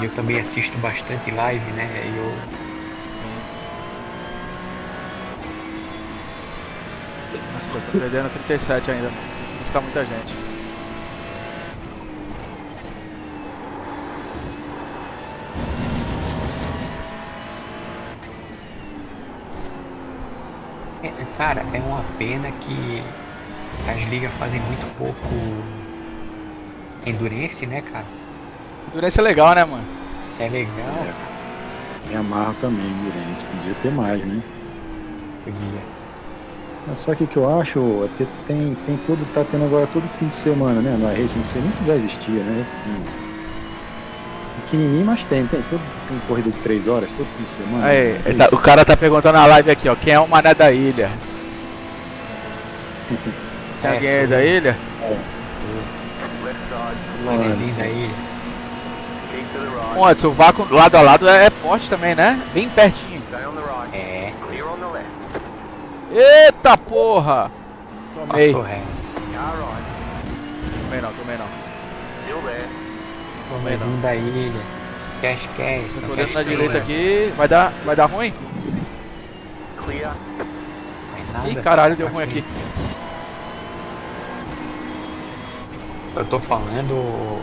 E eu também assisto bastante live, né? Nossa, eu tô perdendo 37 ainda, mano. Tem que buscar muita gente. Cara, é uma pena que as ligas fazem muito pouco endurance, né, cara? Endurance é legal, né, mano? É legal. Me amarro também, Endurance. Podia ter mais, né? Podia. Mas só que o que eu acho é porque tá tendo agora todo fim de semana, né? No iRacing, não sei nem se já existia, né? Pequenininho, mas tem corrida de 3 horas todo fim de semana. Aí, né? o cara tá perguntando na live aqui, ó, quem é o Mané da Ilha? Tem alguém aí da ilha? Manezinho da ilha. Antes, o vácuo lado a lado é forte também, né? Bem pertinho. É. Eita porra! Tomei. Passou reto. Tomei não. Tomei Manezinho não. da ilha. Cash. Eu tô olhando na direita aqui. Vai dar ruim? Ih, caralho, deu ruim aqui. Eu tô falando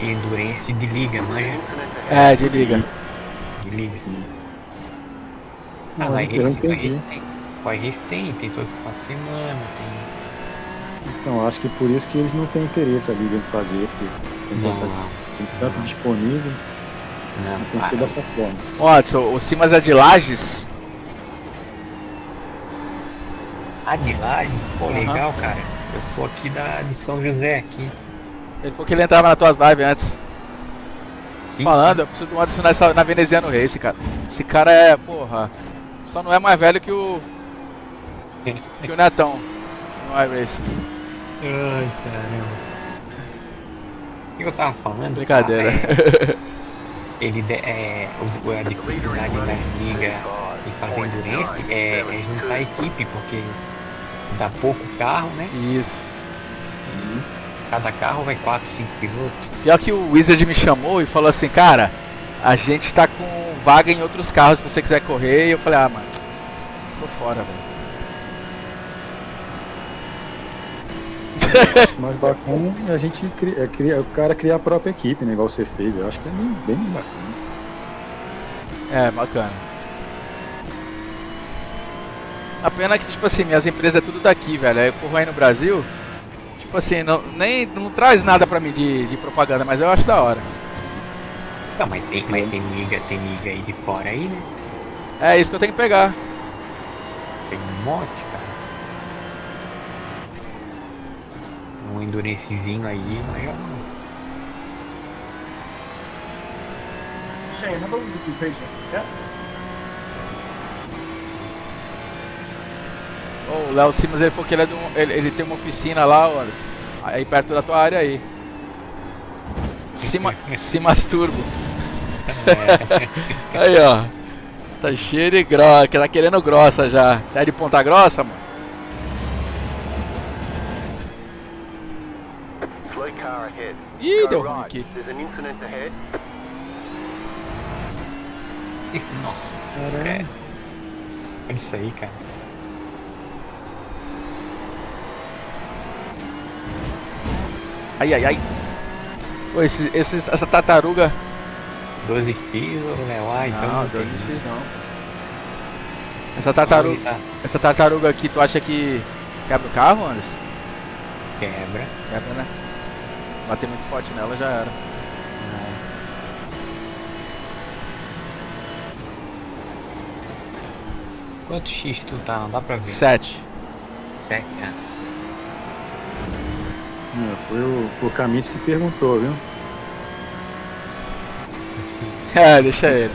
endurance de liga, manja? É, de liga. De liga. Não, Ah, mas eu entendi. O iRace tem todo final de semana, tem. Então, acho que por isso que eles não têm interesse a liga em fazer, porque tem tanto disponível. Não tem que ser dessa forma. Watson, o Simas é de Lages? Ah, de Lages? Pô, legal, cara. Eu sou aqui de São José, aqui. Ele falou que ele entrava nas tuas lives antes. Sim, Falando, eu preciso de um Watson na Veneziano Race, cara. Esse cara é, porra, só não é mais velho que o Netão no iRace. Ai, caramba. O que eu tava falando? Brincadeira. Ele a dificuldade da liga em fazer endurance é juntar a equipe, porque dá pouco carro, né? Isso. Cada carro vai 4, 5 pilotos. Pior que o Wizard me chamou e falou assim, cara, a gente tá com vaga em outros carros se você quiser correr. E eu falei, mano, tô fora, velho. Mais bacana é a gente o cara criar a própria equipe, né? Igual você fez. Eu acho que é bem bacana. É, bacana. A pena é que, tipo assim, minhas empresas é tudo daqui, velho. Aí eu corro aí no Brasil, tipo assim, não traz nada pra mim de propaganda, mas eu acho da hora. Não, mas tem liga aí de fora aí, né? É isso que eu tenho que pegar. Tem um monte, cara. Um endurancezinho aí, mas já não. Shane, how about we be patient? Yeah? O Léo Simas, ele falou que ele tem uma oficina lá, olha, aí perto da tua área aí. Simas Turbo. Aí, ó. Tá cheio de grossa, tá querendo grossa já. Tá de Ponta Grossa, mano? Ih, deu ruim aqui. Nossa, olha isso aí, cara. Ai. Pô, essa tartaruga. 12x ou Leoá, então. Não, 12x não. Essa tartaruga aqui, tu acha que quebra o carro, Anderson? Quebra, né? Bater muito forte nela já era. Quanto X tu tá? Não dá pra ver. 7. 7, Foi o Camis que perguntou, viu? É, deixa ele.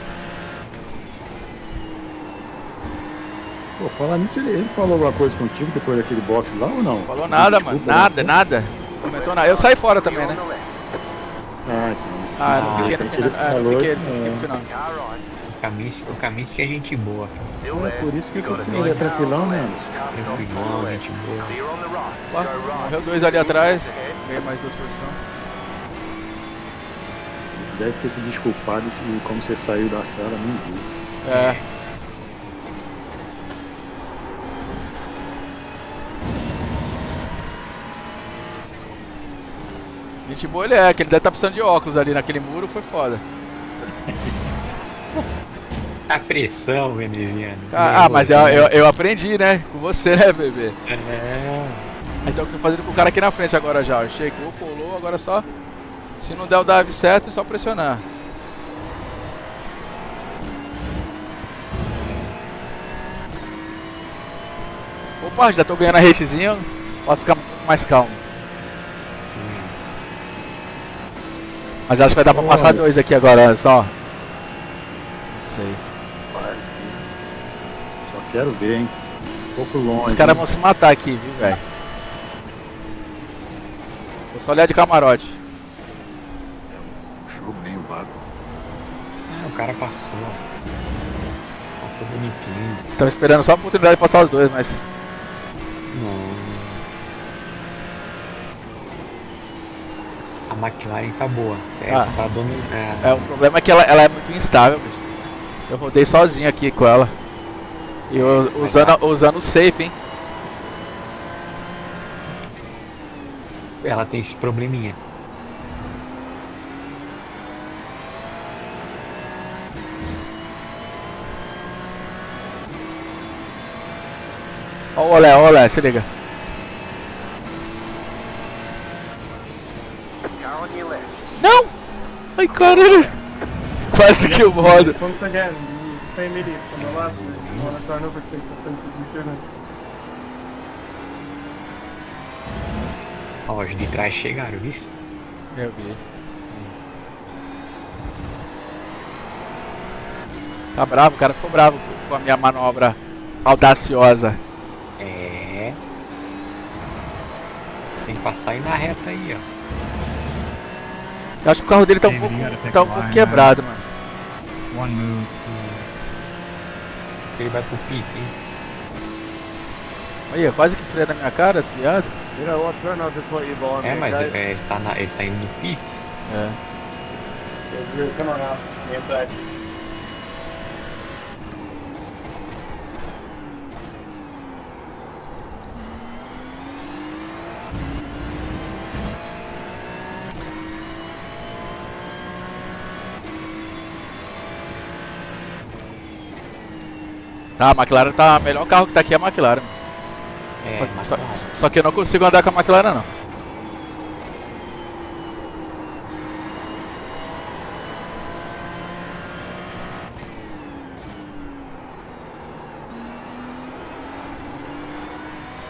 Pô, falar nisso, ele falou alguma coisa contigo depois daquele box lá ou não? Falou nada, mano. Nada. Comentou nada. Eu saí fora também, né? Então isso. Não fiquei no final. Não fiquei no final. O Camis que é gente boa, cara. É por isso que ele é tranquilão, né? Tranquilão, gente boa. Morreu 2 ali atrás. Ganhei mais 2 posições. Deve ter se desculpado e como você saiu da sala, nem viu. É. Gente boa ele é, que ele deve estar precisando de óculos ali naquele muro, foi foda. A pressão veneziano. Ah, mas eu aprendi, né? Com você, né, bebê? É. Então eu tô fazendo com o cara aqui na frente agora já. Chegou, colou, agora só. Se não der o dive certo, é só pressionar. Opa, já tô ganhando a ratezinha. Posso ficar mais calmo. Mas acho que vai dar pra passar 2 aqui agora, só. Não sei. Só quero ver, hein? Um pouco longe. Os caras vão se matar aqui, viu, velho? Vou só olhar de camarote. Puxou bem o vácuo. O cara passou. Passou bonitinho. Tava esperando só a oportunidade de passar os dois, mas... Não. A McLaren tá boa. Tá dando... o problema é que ela é muito instável, bicho. Eu rodei sozinho aqui com ela. E eu, usando o safe, hein? Ela tem esse probleminha. Ó o olé, se liga. Não! Ai, caralho! Quase que eu rodo. Once again, the same idiot from the last week. You want to try and overtake the things that you shouldn't. Ó, os de trás chegaram, viu? Eu vi. Tá bravo, o cara ficou bravo com a minha manobra audaciosa. É. Tem que passar aí na reta aí, ó. Eu acho que o carro dele tá um pouco quebrado, mano. One move. Ele vai pro pique, hein? Olha, quase que freia na minha cara, esse viado. You know what, turn off just what you behind É, me, mas okay? ele tá indo no pique. É. Come on now, inside. Tá, a McLaren tá... O melhor carro que tá aqui é a McLaren. Só que eu não consigo andar com a McLaren, não.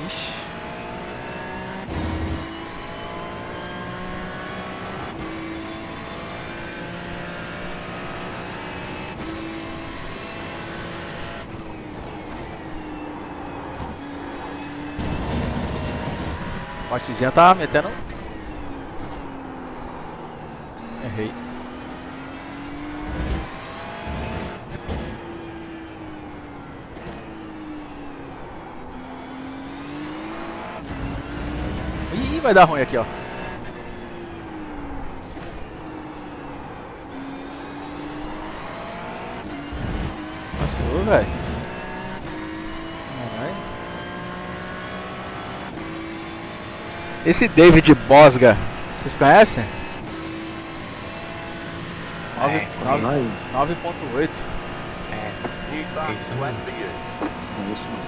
Ixi. O Ortizinha tá metendo. Errei. Ih, vai dar ruim aqui, ó. Passou, velho. Esse David Bosga, vocês conhecem? 9.8. Isso mesmo.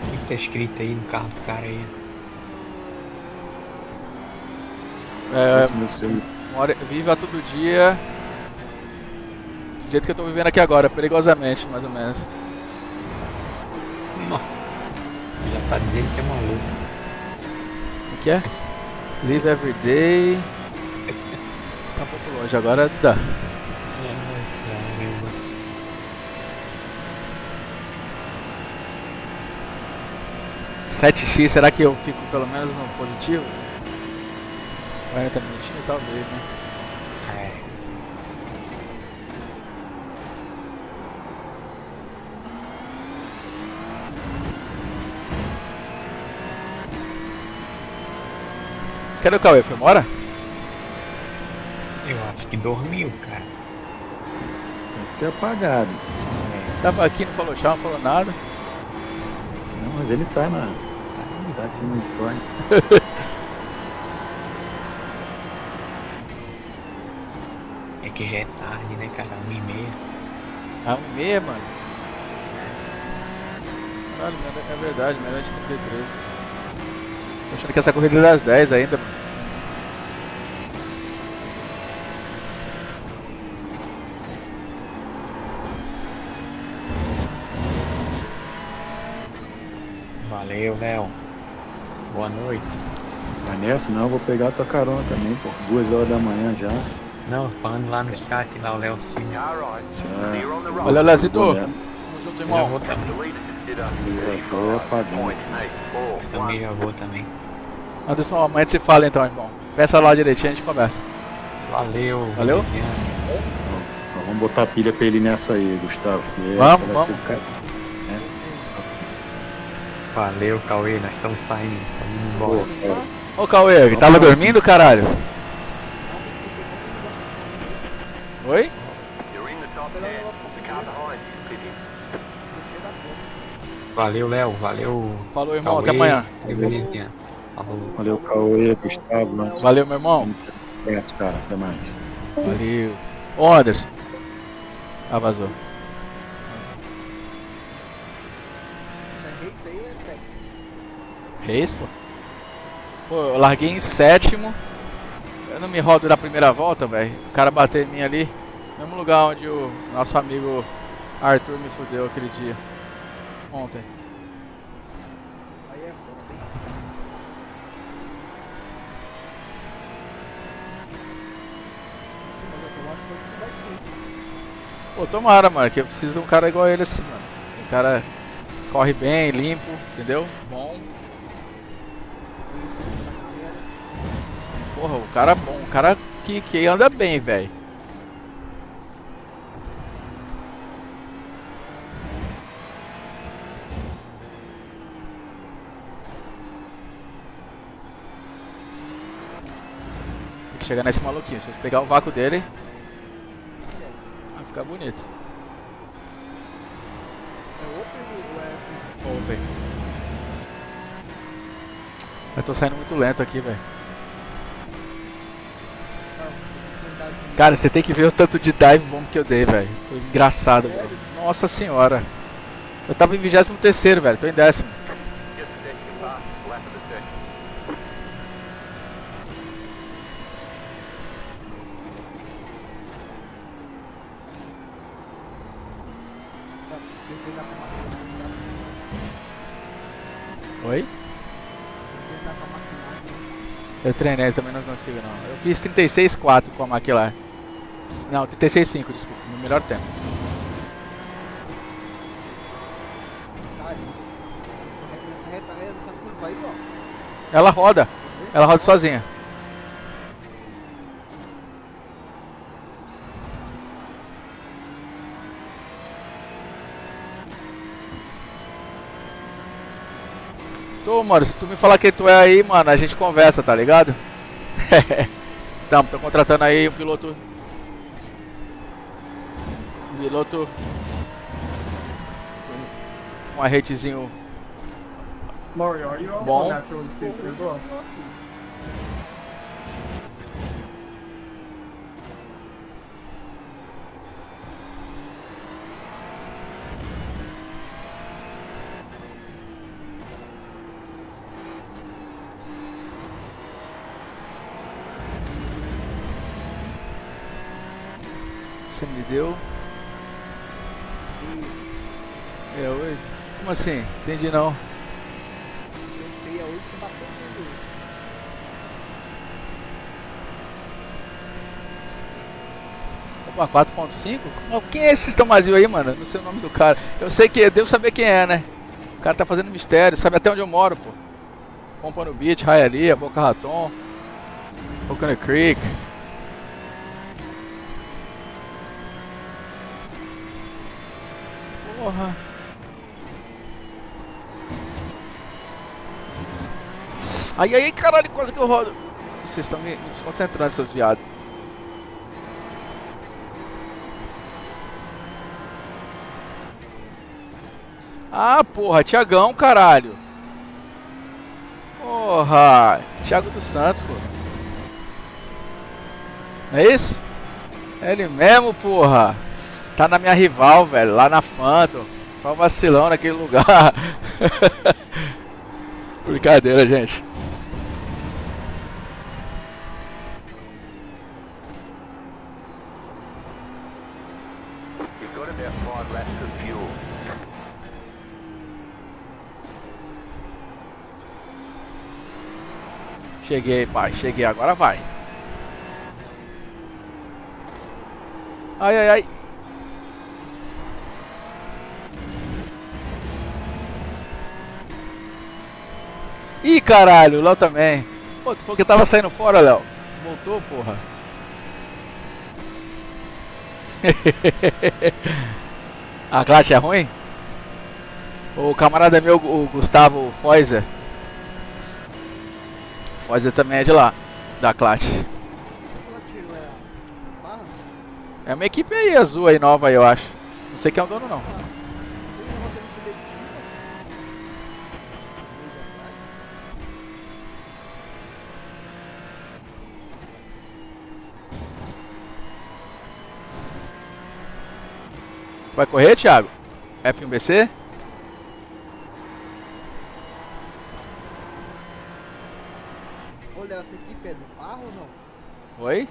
O que tá escrito aí no carro do cara aí? Viva todo dia jeito que eu tô vivendo aqui agora, perigosamente, mais ou menos. Já tá dizendo que é maluco. O que é? Live every day. Tá um pouco longe, agora dá. 7x, será que eu fico pelo menos no positivo? 40 minutinhos, talvez, né? Cadê o Cauê? Foi embora? Eu acho que dormiu, cara. Deve ter apagado. Tava aqui, não falou tchau, não falou nada. Não, mas ele tá na. Tá aqui no Discord. É que já é tarde, né, cara? 1h30. Ah, 1h30, mano? Caralho, é verdade, melhor de 33. Tô achando que essa corrida é das 10 ainda, mano. Valeu, Léo. Boa noite. Vai nessa? Não, eu vou pegar a tua carona também, pô. 2 horas da manhã já. Não, falando lá no chat, lá o Léo Sim. Olha, Lezito. Tamo junto, irmão. Já vou também. Eu apagando. Também já vou também. Anderson, amanhã você fala então, irmão. Peça lá direitinho, a gente conversa. Valeu. Valeu? Então, vamos botar pilha pra ele nessa aí, Gustavo. Vamos, essa vai vamos. ser o cacete. Valeu, Cauê, nós estamos saindo. Estamos embora. Ô, Cauê, que tava dormindo, caralho? Oi? Valeu, Léo. Valeu. Falou, irmão. Cauê, Até amanhã. Falou. Valeu, Cauê, Gustavo. Valeu, meu irmão. Certo, cara. Até mais. Valeu. Ô, Anderson. Ah, vazou. Isso aí é Tex. Reis, pô. Pô, eu larguei em 7º. Eu não me rodo na primeira volta, velho. O cara bateu em mim ali. No mesmo lugar onde o nosso amigo Arthur me fudeu aquele dia. Ontem. Aí é foda, hein? Eu acho que isso vai sim. Pô, tomara, mano, que eu preciso de um cara igual ele assim, mano. Um cara corre bem, limpo, entendeu? Bom. Porra, o cara bom, um cara que anda bem, velho. Tem que chegar nesse maluquinho, se eu pegar o vácuo dele, vai ficar bonito. É open ou é Open. Eu tô saindo muito lento aqui, velho. Cara, você tem que ver o tanto de dive bom que eu dei, velho. Foi engraçado, velho. Nossa senhora. Eu tava em 23º, velho. Tô em 10º. Oi? Eu treinei, também não consigo não. Eu fiz 36.4 com a McLaren. Não, 36.5, desculpa, no melhor tempo. Essa reta aí, essa curva aí, ó. Ela roda sozinha. Tô, mano, se tu me falar que tu é aí, mano, a gente conversa, tá ligado? Tô contratando aí um piloto. Um arretezinho Mario, are you all bom. natural speaker as well? Você me deu. Como assim? Entendi não. Peia hoje, você bateu nele hoje. Opa, 4.5? Quem é esse Tomazil aí, mano? Não sei o nome do cara. Eu sei que, devo saber quem é, né? O cara tá fazendo mistério, sabe até onde eu moro, pô. Pompa no Beach, Hialeah, Boca Raton, Coconut Creek. Porra. Ai, ai, ai, caralho, quase que eu rodo. Vocês estão me desconcentrando, seus viados. Ah, porra, Thiagão, caralho. Porra, Thiago dos Santos, pô. Não é isso? É ele mesmo, porra. Tá na minha rival, velho, lá na Phantom. Só vacilão naquele lugar. Brincadeira, gente. You've got about 5 laps of fuel. Cheguei, pai, cheguei, agora vai. Ai, ai, ai. Ih, caralho, o Léo também. Pô, tu falou que tava saindo fora, Léo. Voltou, porra. A Clash é ruim? O camarada meu, o Gustavo Foiser. Foiser também é de lá, da Clash. É uma equipe aí azul aí, nova aí, eu acho. Não sei quem é o dono, não. Vai correr, Thiago? F1BC? Olha, essa equipe é do Barro ou não? Oi?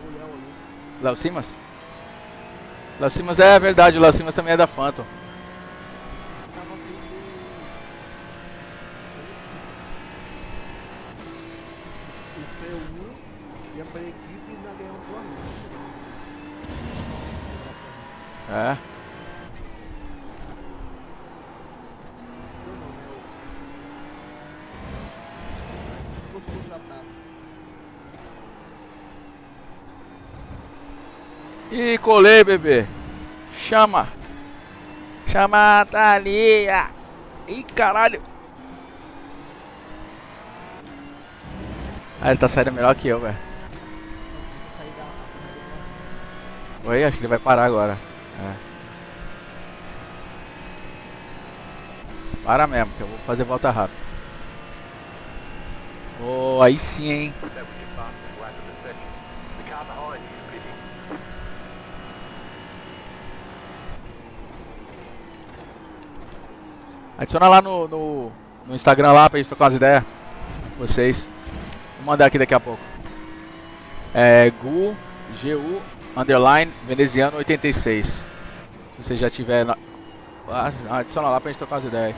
O Léo ali. Léo Simas? Léo Simas é verdade, o Léo Simas também é da Phantom. O P1 ia pra equipe e ainda ganhou um plano. É. Ih, colei, bebê. Chama. Chama a Thalia. Ih, caralho. Ah, ele tá saindo melhor que eu, velho. Oi, acho que ele vai parar agora. É. Para mesmo, que eu vou fazer volta rápida. Oh, aí sim, hein. Adiciona lá no Instagram lá pra gente trocar umas ideias. Vocês. Vou mandar aqui daqui a pouco. É GU _ Veneziano 86. Se você já tiver. Adiciona lá pra gente trocar umas ideias.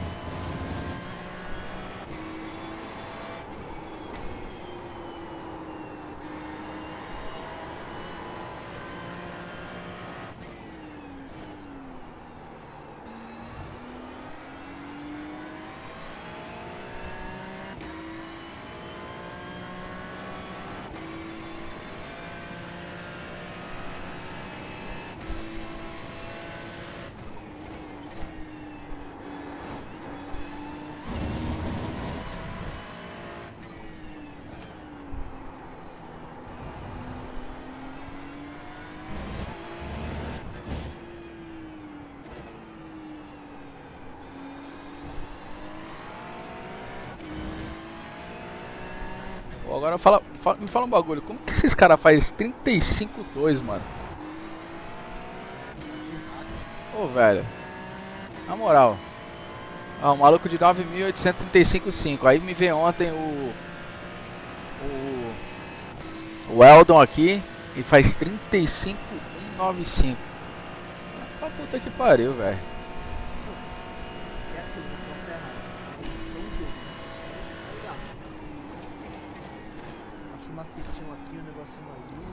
Agora me fala um bagulho, como que esses caras fazem 35.2, mano? Ô, velho, na moral. Ah, o maluco de 9.835.5. Aí me veio ontem o Eldon aqui e faz 35.195. Ah, puta que pariu, velho. É aquilo, não posso dar errado. Isso é um jogo, né? Tá ligado? Acho uma macetinho aqui, um negocinho ali.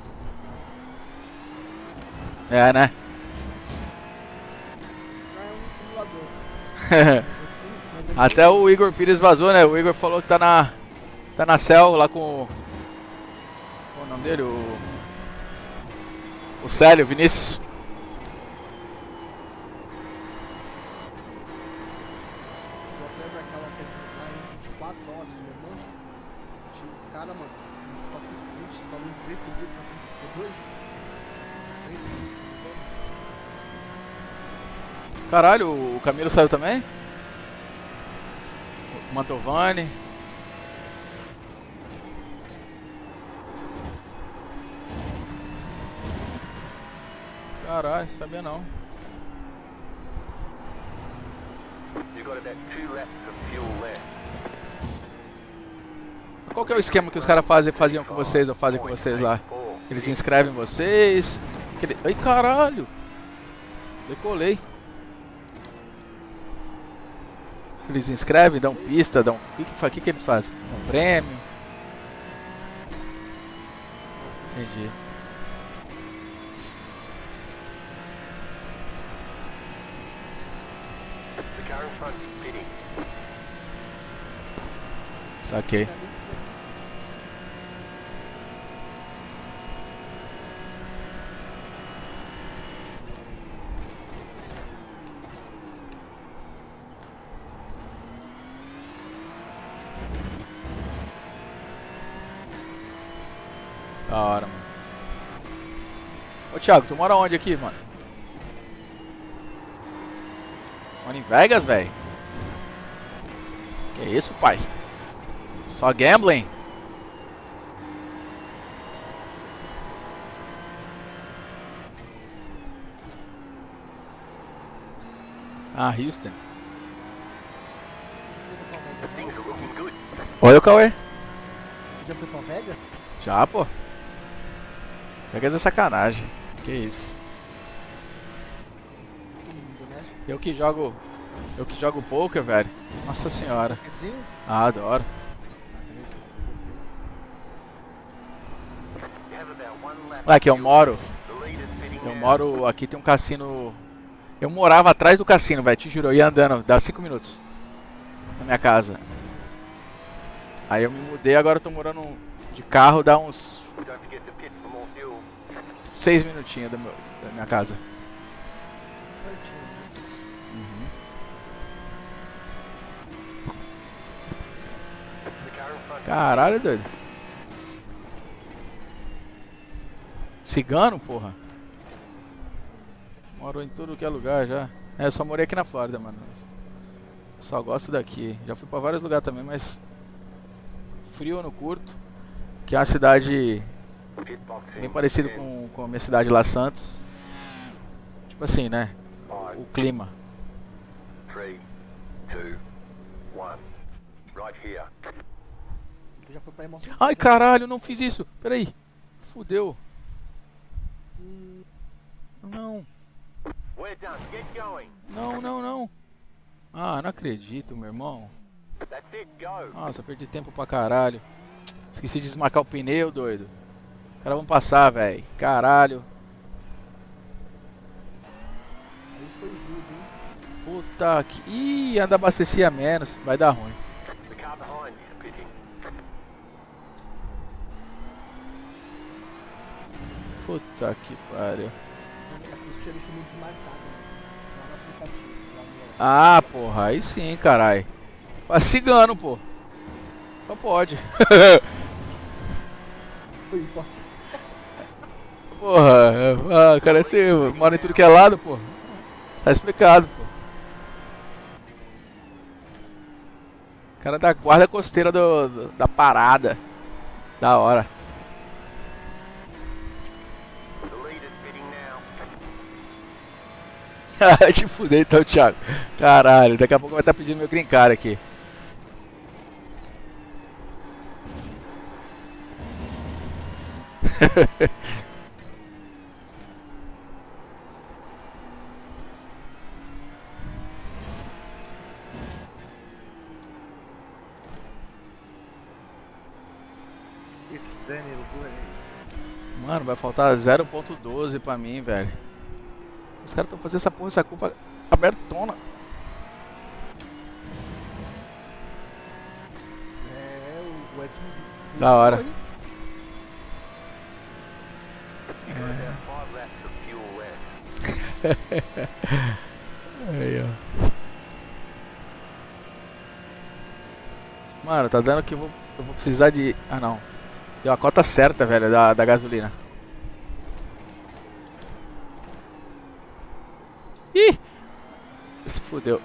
É, né? Já é um simulador. Até o Igor Pires vazou, né? O Igor falou que tá na cell lá com... Qual é o nome dele? O Célio, Vinícius. Você vai aquela que lá em 24 horas de lembrança. Tinha um cara, mano, no top sprint, fazendo 3 segundos na frente do P2. 3 segundos. Caralho, o Camilo saiu também? O Mantovani. Caralho, sabia não. You've got about 2 laps of fuel left. Qual que é o esquema que os caras faziam com vocês ou fazem com vocês lá? Eles inscrevem vocês? Ai, caralho! Decolei. Eles inscrevem, dão pista, dão... O que eles fazem? Dão prêmio? Entendi. The car in front is pitting. Saquei. Da hora, mano. Ô Thiago, tu mora onde aqui, mano? Mora em Vegas, velho? Que isso, pai? Só gambling? Ah, Houston. Oi, Cauê. Já foi pra Vegas? Já, pô. Vegas é sacanagem. Que isso. Eu que jogo poker, velho. Nossa senhora. Ah, adoro. Moleque, eu moro aqui, tem um cassino. Eu morava atrás do cassino, velho, te juro, eu ia andando, dá 5 minutos na minha casa. Aí eu me mudei, agora eu tô morando de carro, dá uns 6 minutinhos da minha casa. Caralho, doido. Cigano, porra. Morou em tudo que é lugar já. É, eu só morei aqui na Flórida, mano. Só gosto daqui. Já fui pra vários lugares também, mas frio eu não curto. Que é uma cidade bem parecida com a minha cidade lá, Santos. Tipo assim, né? O clima. 3, 2, 1. Right here. Já foi pra emoção. Ai, caralho, não fiz isso. Peraí. Fudeu. Não. Não. Ah, não acredito, meu irmão. Nossa, perdi tempo pra caralho. Esqueci de desmarcar o pneu, doido. Os caras vão passar, velho. Caralho. Aí foi Juve, hein? Puta que... Ih, anda abastecia menos. Vai dar ruim. Puta que pariu. Ah, porra, aí sim, carai. Faz cigano, pô. Só pode. Porra, cara, você mora em tudo que é lado, pô. Tá explicado, pô. Cara da guarda costeira da parada. Da hora. Te fudei então, Thiago. Caralho, daqui a pouco vai estar pedindo meu green card aqui. It's Daniel Gray. Mano, vai faltar 0.12 pra mim, velho. Os caras estão fazendo essa porra, essa curva abertona. O Edson Da hora. Aí, ó. Mano, tá dando que eu vou precisar de... Ah, não. Deu a cota certa, velho, da gasolina. Ih! Se fudeu.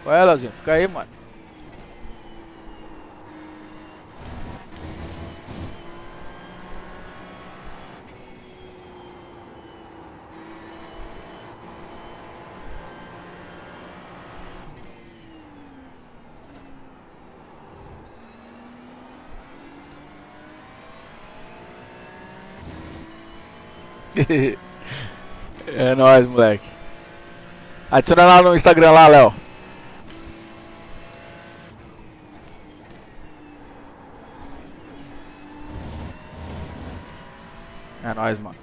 Qual é, Leozinho? Fica aí, mano. É nóis, moleque. Adiciona lá no Instagram lá, Léo. É nóis, mano.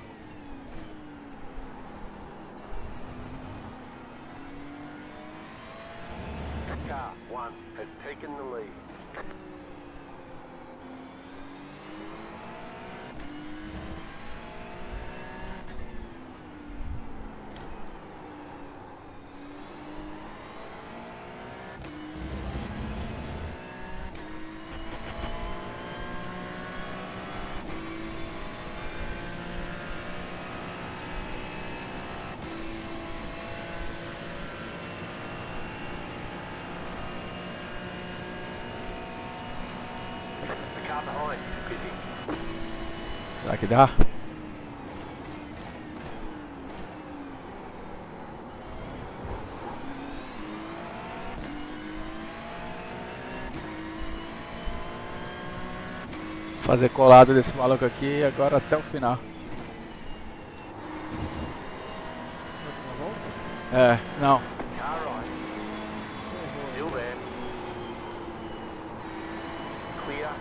Car 1 has taken the lead. The car behind is pitting. Será que dá? Fazer colada desse maluco aqui agora até o final. É, não. Car right. Still there. Clear.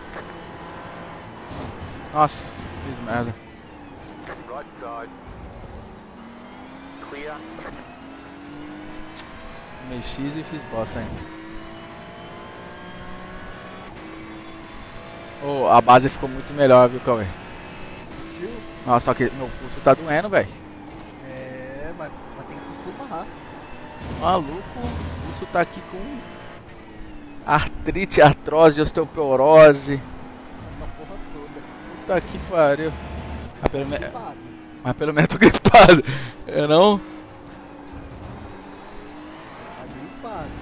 Nossa, fiz merda. Right side. Clear. Meio X e fiz bosta ainda. Oh, a base ficou muito melhor, viu, Cauê? Nossa, só que meu pulso tá doendo, velho. É, mas tem que acostumar. Maluco, isso tá aqui com artrite, artrose, osteoporose. Essa porra toda. Puta que pariu. Mas pelo menos tô gripado. Eu não? Tá gripado.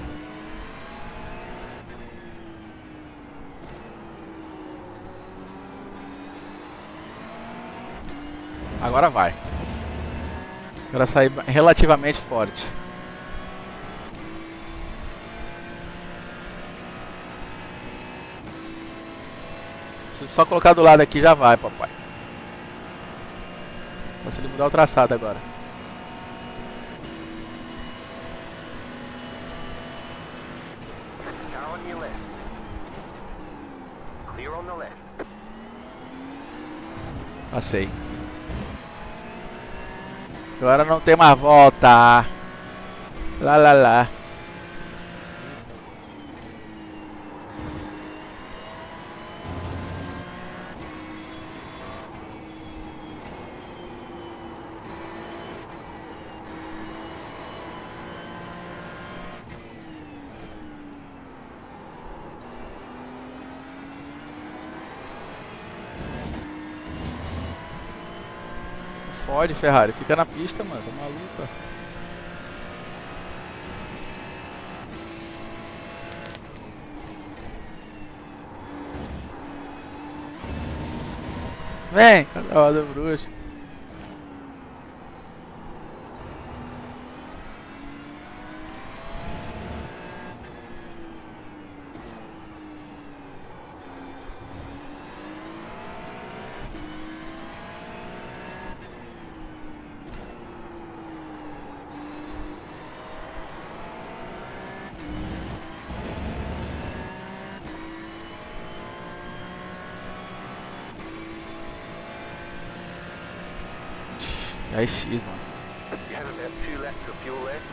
Agora vai. Agora sair relativamente forte. Preciso só colocar do lado aqui já vai, papai. Só se ele mudar o traçado agora. Car on your left. Clear on the left. Passei. Agora não tem mais volta. Lá, lá, lá. Ford, Ferrari, fica na pista, mano, tá maluca. Vem, Carnaval do Bruxo. 10x, mano. You have about 2 laps of fuel left.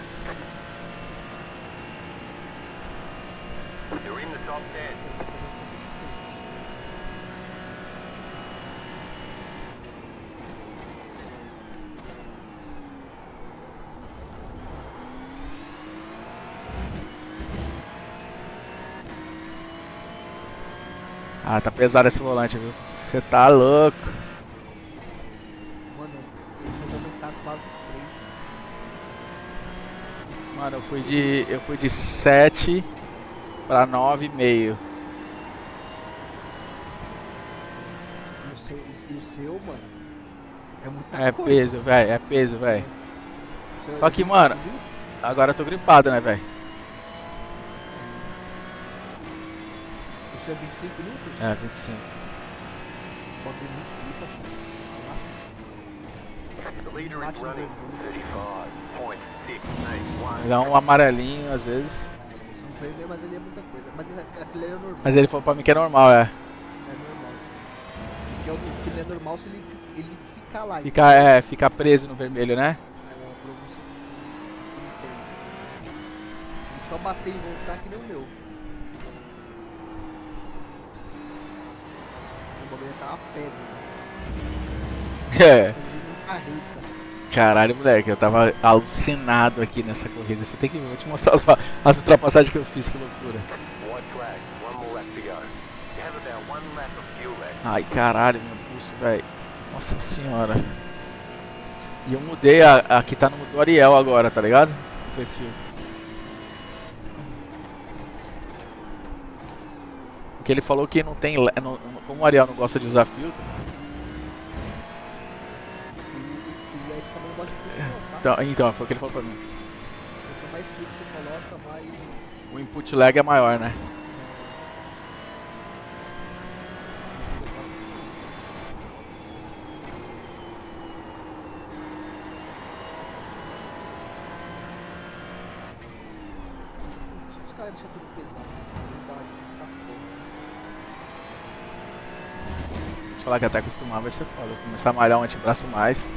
You're in the top 10. Ah, tá pesado esse volante, viu? Você tá louco. Mano, ele fez aumentar quase 3. Mano, eu fui de 7 pra 9,5. E o seu, mano, é muita É coisa. peso, velho. É peso, velho. Só que, mano, agora eu tô gripado, né, velho? O seu é 25 minutos? É, 25. O bagulho nem clipa, pô. The leader is running 35.681. Dá um amarelinho às vezes. Isso não prendeu, mas ele é muita coisa. Mas aquele é normal. Mas ele falou pra mim que é normal, é. É normal, sim. Porque o que ele é normal se ele ficar lá. Fica preso no vermelho, né? Ele só bater e voltar que nem o meu. O bagulho tá uma pedra. É. Carreta. Caralho, moleque, eu tava alucinado aqui nessa corrida. Você tem que ver, vou te mostrar as ultrapassagens que eu fiz, que loucura. White flag, 1 more lap to go. You have about 1 lap of fuel left. Ai, caralho, meu pulso, velho. Nossa senhora. E eu mudei, aqui tá no do Ariel agora, tá ligado? O perfil. Porque ele falou que não tem... como o Ariel não gosta de usar filtro... Então, foi o que ele falou pra mim. Quanto mais fio que você coloca, mais... O input lag é maior, né? Os caras deixam tudo pesado, tá difícil pra porra. Vou te falar que até acostumar vai ser foda. Vou começar a malhar um antebraço mais.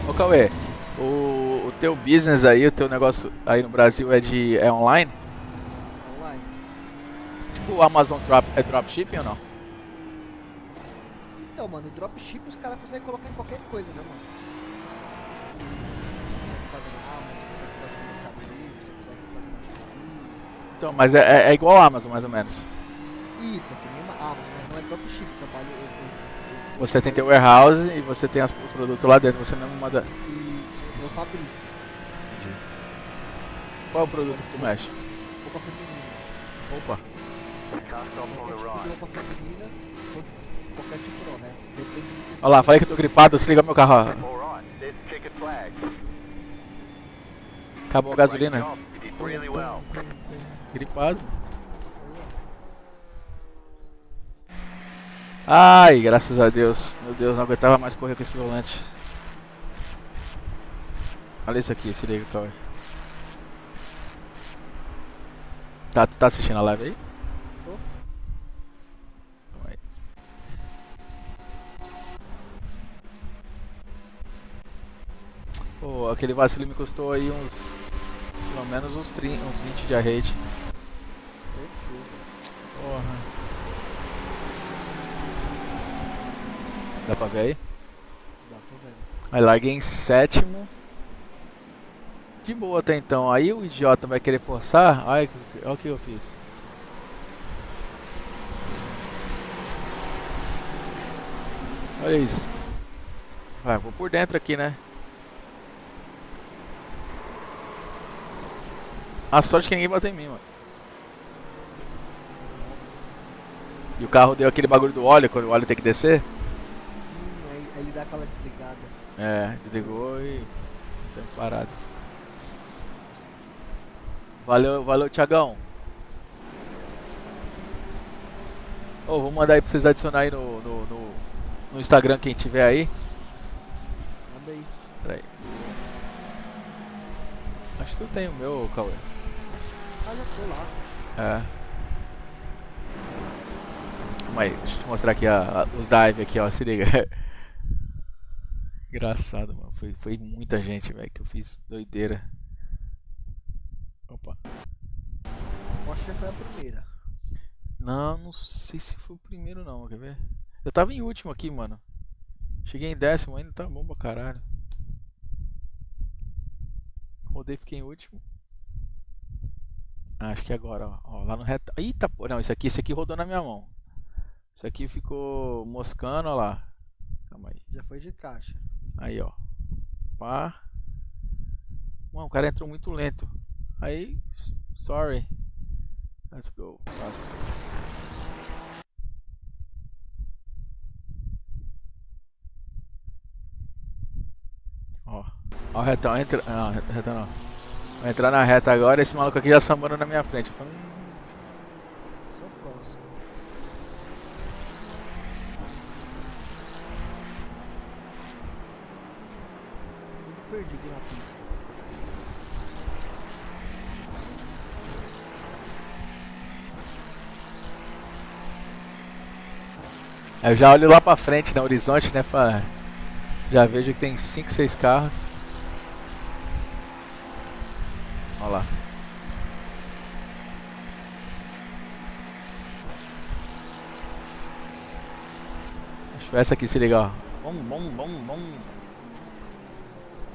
Ô Cauê, o teu business aí, o teu negócio aí no Brasil é online? Online. Tipo o Amazon Dropshipping ou não? Então, mano, o dropship os caras conseguem colocar em qualquer coisa, né, mano? Você consegue fazer na Amazon, você consegue fazer no Mercado Livre, você consegue fazer na Shopee. Então, mas é igual a Amazon, mais ou menos. Isso, é que nem a Amazon, mas não é dropship, trabalho... Você tem teu warehouse e você tem os produtos lá dentro, você mesmo manda... Isso, eu fabrico. Entendi. Qual é o produto que tu mexe? Roupa feminina. Opa. Qualquer tipo de roupa feminina, qualquer tipo não, né? Depende do que... Olha lá, falei que eu tô gripado, se liga meu carro. Ó. Acabou a gasolina. Gripado. Ai, graças a Deus. Meu Deus, não aguentava mais correr com esse volante. Olha isso aqui, se liga, Cauê. Tá, tu tá assistindo a live aí? Aí. Pô, aquele vacilo me custou aí uns... pelo menos uns 20 de arrete. Porra. Dá pra ver aí? Dá pra ver. Aí larguei em 7º. De boa até então. Aí o idiota vai querer forçar. Olha o que eu fiz. Olha isso. Vai, vou por dentro aqui, né? A sorte que ninguém bateu em mim, mano. E o carro deu aquele bagulho do óleo, quando o óleo tem que descer. Aí ele dá aquela desligada. É, desligou e... tempo parado. Valeu, Thiagão. Ô, vou mandar aí pra vocês adicionarem no Instagram quem tiver aí. Manda aí. Pera aí. Acho que eu tenho o meu, Cauê. Ah, já tô lá. É. Calma aí, deixa eu te mostrar aqui os dive aqui, ó, se liga. Engraçado, mano. Foi muita gente, velho, que eu fiz doideira. Opa. Porsche já foi a primeira. Não sei se foi o primeiro não, quer ver? Eu tava em último aqui, mano. Cheguei em 10º ainda, tá bom pra caralho. Rodei, fiquei em último. Acho que agora, ó, lá no reto. Eita, pô, não, esse aqui rodou na minha mão. Esse aqui ficou moscando, ó lá. Calma aí. Já foi de caixa. Aí, ó. Pá. Mano, o cara entrou muito lento. Aí, sorry. Let's go. Próximo. Ó o retão, entra. Não, retão não. Vou entrar na reta agora. Esse maluco aqui já sambando na minha frente. Sou próximo. Tudo perdido na pista. Eu já olho lá pra frente, no horizonte, né? Já vejo que tem 5, 6 carros. Olha lá. Acho que foi essa aqui, se liga, ó. Bom.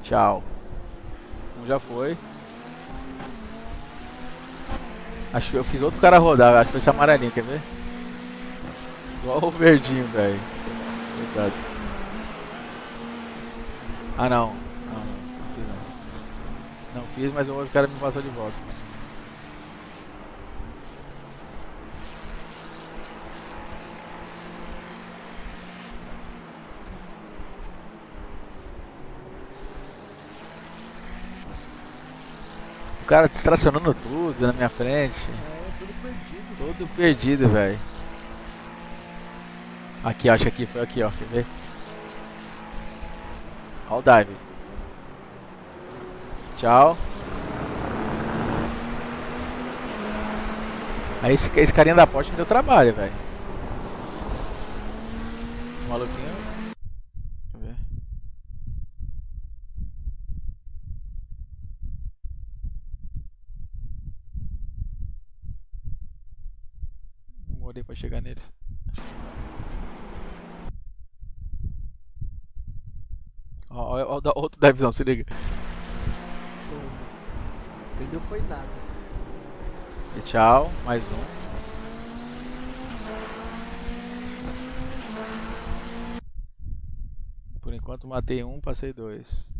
Tchau. Um já foi. Acho que eu fiz outro cara rodar, acho que foi esse amarelinho, quer ver? Igual o verdinho, velho. Coitado. Ah, não. Não fiz não. Não fiz, mas o outro cara me passou de volta. O cara distracionando tudo na minha frente. É, tudo perdido. Todo perdido, velho. Aqui, ó, acho que foi aqui, ó. Quer ver? Ó o dive. Tchau. Aí esse carinha da Porsche me deu trabalho, velho. O maluquinho. Quer ver? Demorei pra chegar neles. Ó, outro divezão, se liga. Entendeu? Foi nada. E tchau, mais um. Por enquanto matei um, passei 2.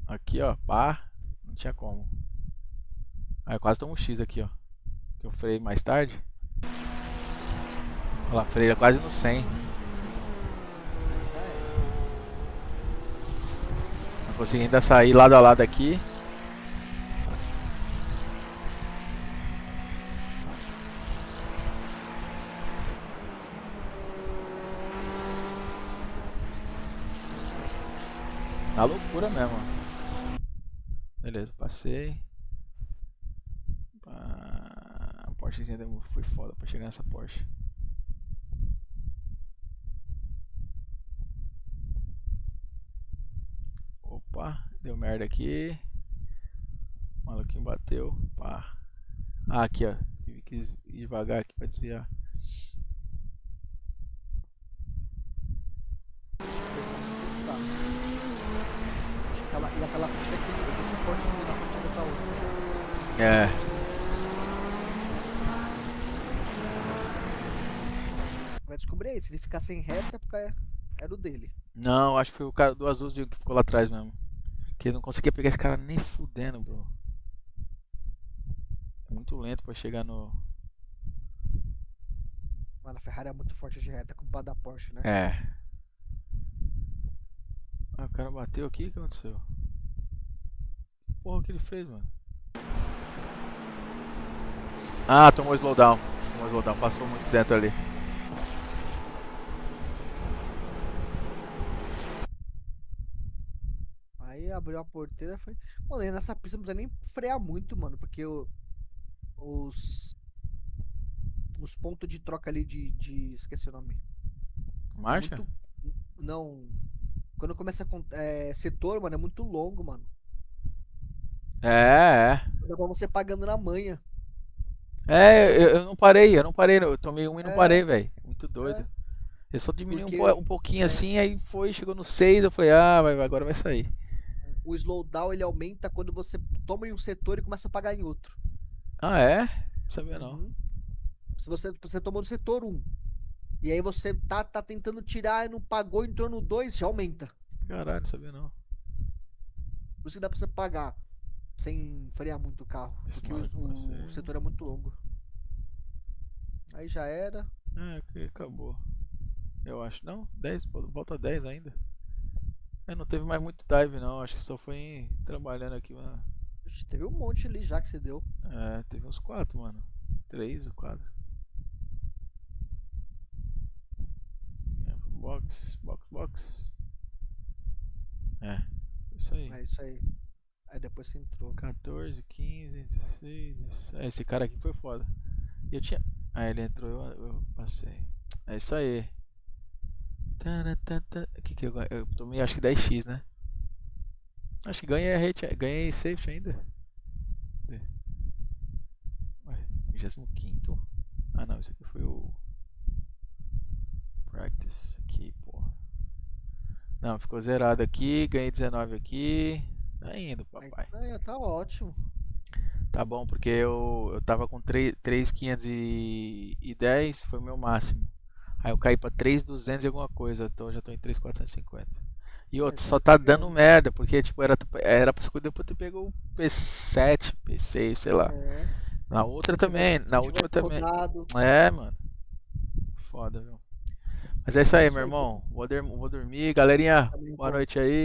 Aqui, ó, pá. Não tinha como. Aí eu quase tomo um X aqui, ó. Que eu freiei mais tarde. Olha lá, freia quase no 100. Não consegui ainda sair lado a lado aqui. Na loucura mesmo. Beleza, passei. A Porsche ainda foi foda pra chegar nessa Porsche. Opa, deu merda aqui. O maluquinho bateu. Pá. Ah, aqui, ó. Tive que ir devagar aqui pra desviar. E aquela frente desse Porsche assim na frente dessa outra. É. Vai descobrir aí, se ele ficar sem reta é porque era o dele. Não, acho que foi o cara do azul que ficou lá atrás mesmo. Que ele não conseguia pegar esse cara nem fudendo, bro. Muito lento pra chegar no... Mano, a Ferrari é muito forte de reta, culpada da Porsche, né? É. Ah, o cara bateu aqui, o que aconteceu? Porra, o que ele fez, mano? Ah, tomou slowdown. Tomou slowdown, passou muito dentro ali. Aí a abriu a porteira, foi. Mano, e nessa pista não precisa nem frear muito, mano, porque os pontos de troca ali esqueci o nome. Marcha? Não. Quando começa setor, mano, é muito longo, mano. É. Dá pra você pagando na manha. Eu não parei, eu tomei um e não parei, velho. Muito doido. Eu só diminui Porque- um pouquinho assim, aí chegou no 6, eu falei, agora vai sair. O slowdown ele aumenta quando você toma em um setor e começa a pagar em outro. Ah, é? Sabia não. Uhum. Se você tomou no setor 1 e aí você tá tentando tirar e não pagou, entrou no 2, já aumenta. Caralho, sabia não. Por isso que dá pra você pagar sem frear muito o carro. Porque o setor é muito longo. Aí já era. Que acabou. Eu acho. Não, 10, volta 10 ainda. Não teve mais muito dive não, acho que só foi trabalhando aqui, mano. Teve um monte ali já que você deu. Teve uns 4, mano. 3 ou 4. Box. Isso aí. É isso aí. Aí depois você entrou. 14, 15, 16, 17. Esse cara aqui foi foda. E eu tinha. Ele entrou, eu passei. É isso aí. Que eu tomei acho que 10x, né? Acho que ganhei safety ainda. Ué, 25º. Ah não, esse aqui foi o practice aqui, porra. Não, ficou zerado aqui, ganhei 19 aqui. Tá indo, papai. Tá ótimo. Tá bom, porque eu tava com 3.510, foi o meu máximo. Aí eu caí pra 3.200 e alguma coisa, então já tô em 3.450. E outro, só tá dando merda, porque tipo, era pra você poder ter pego o P7, P6, sei lá. Na outra também, na última também. Mano. Foda, viu? Mas é isso aí, meu irmão. Vou dormir. Galerinha, boa noite aí.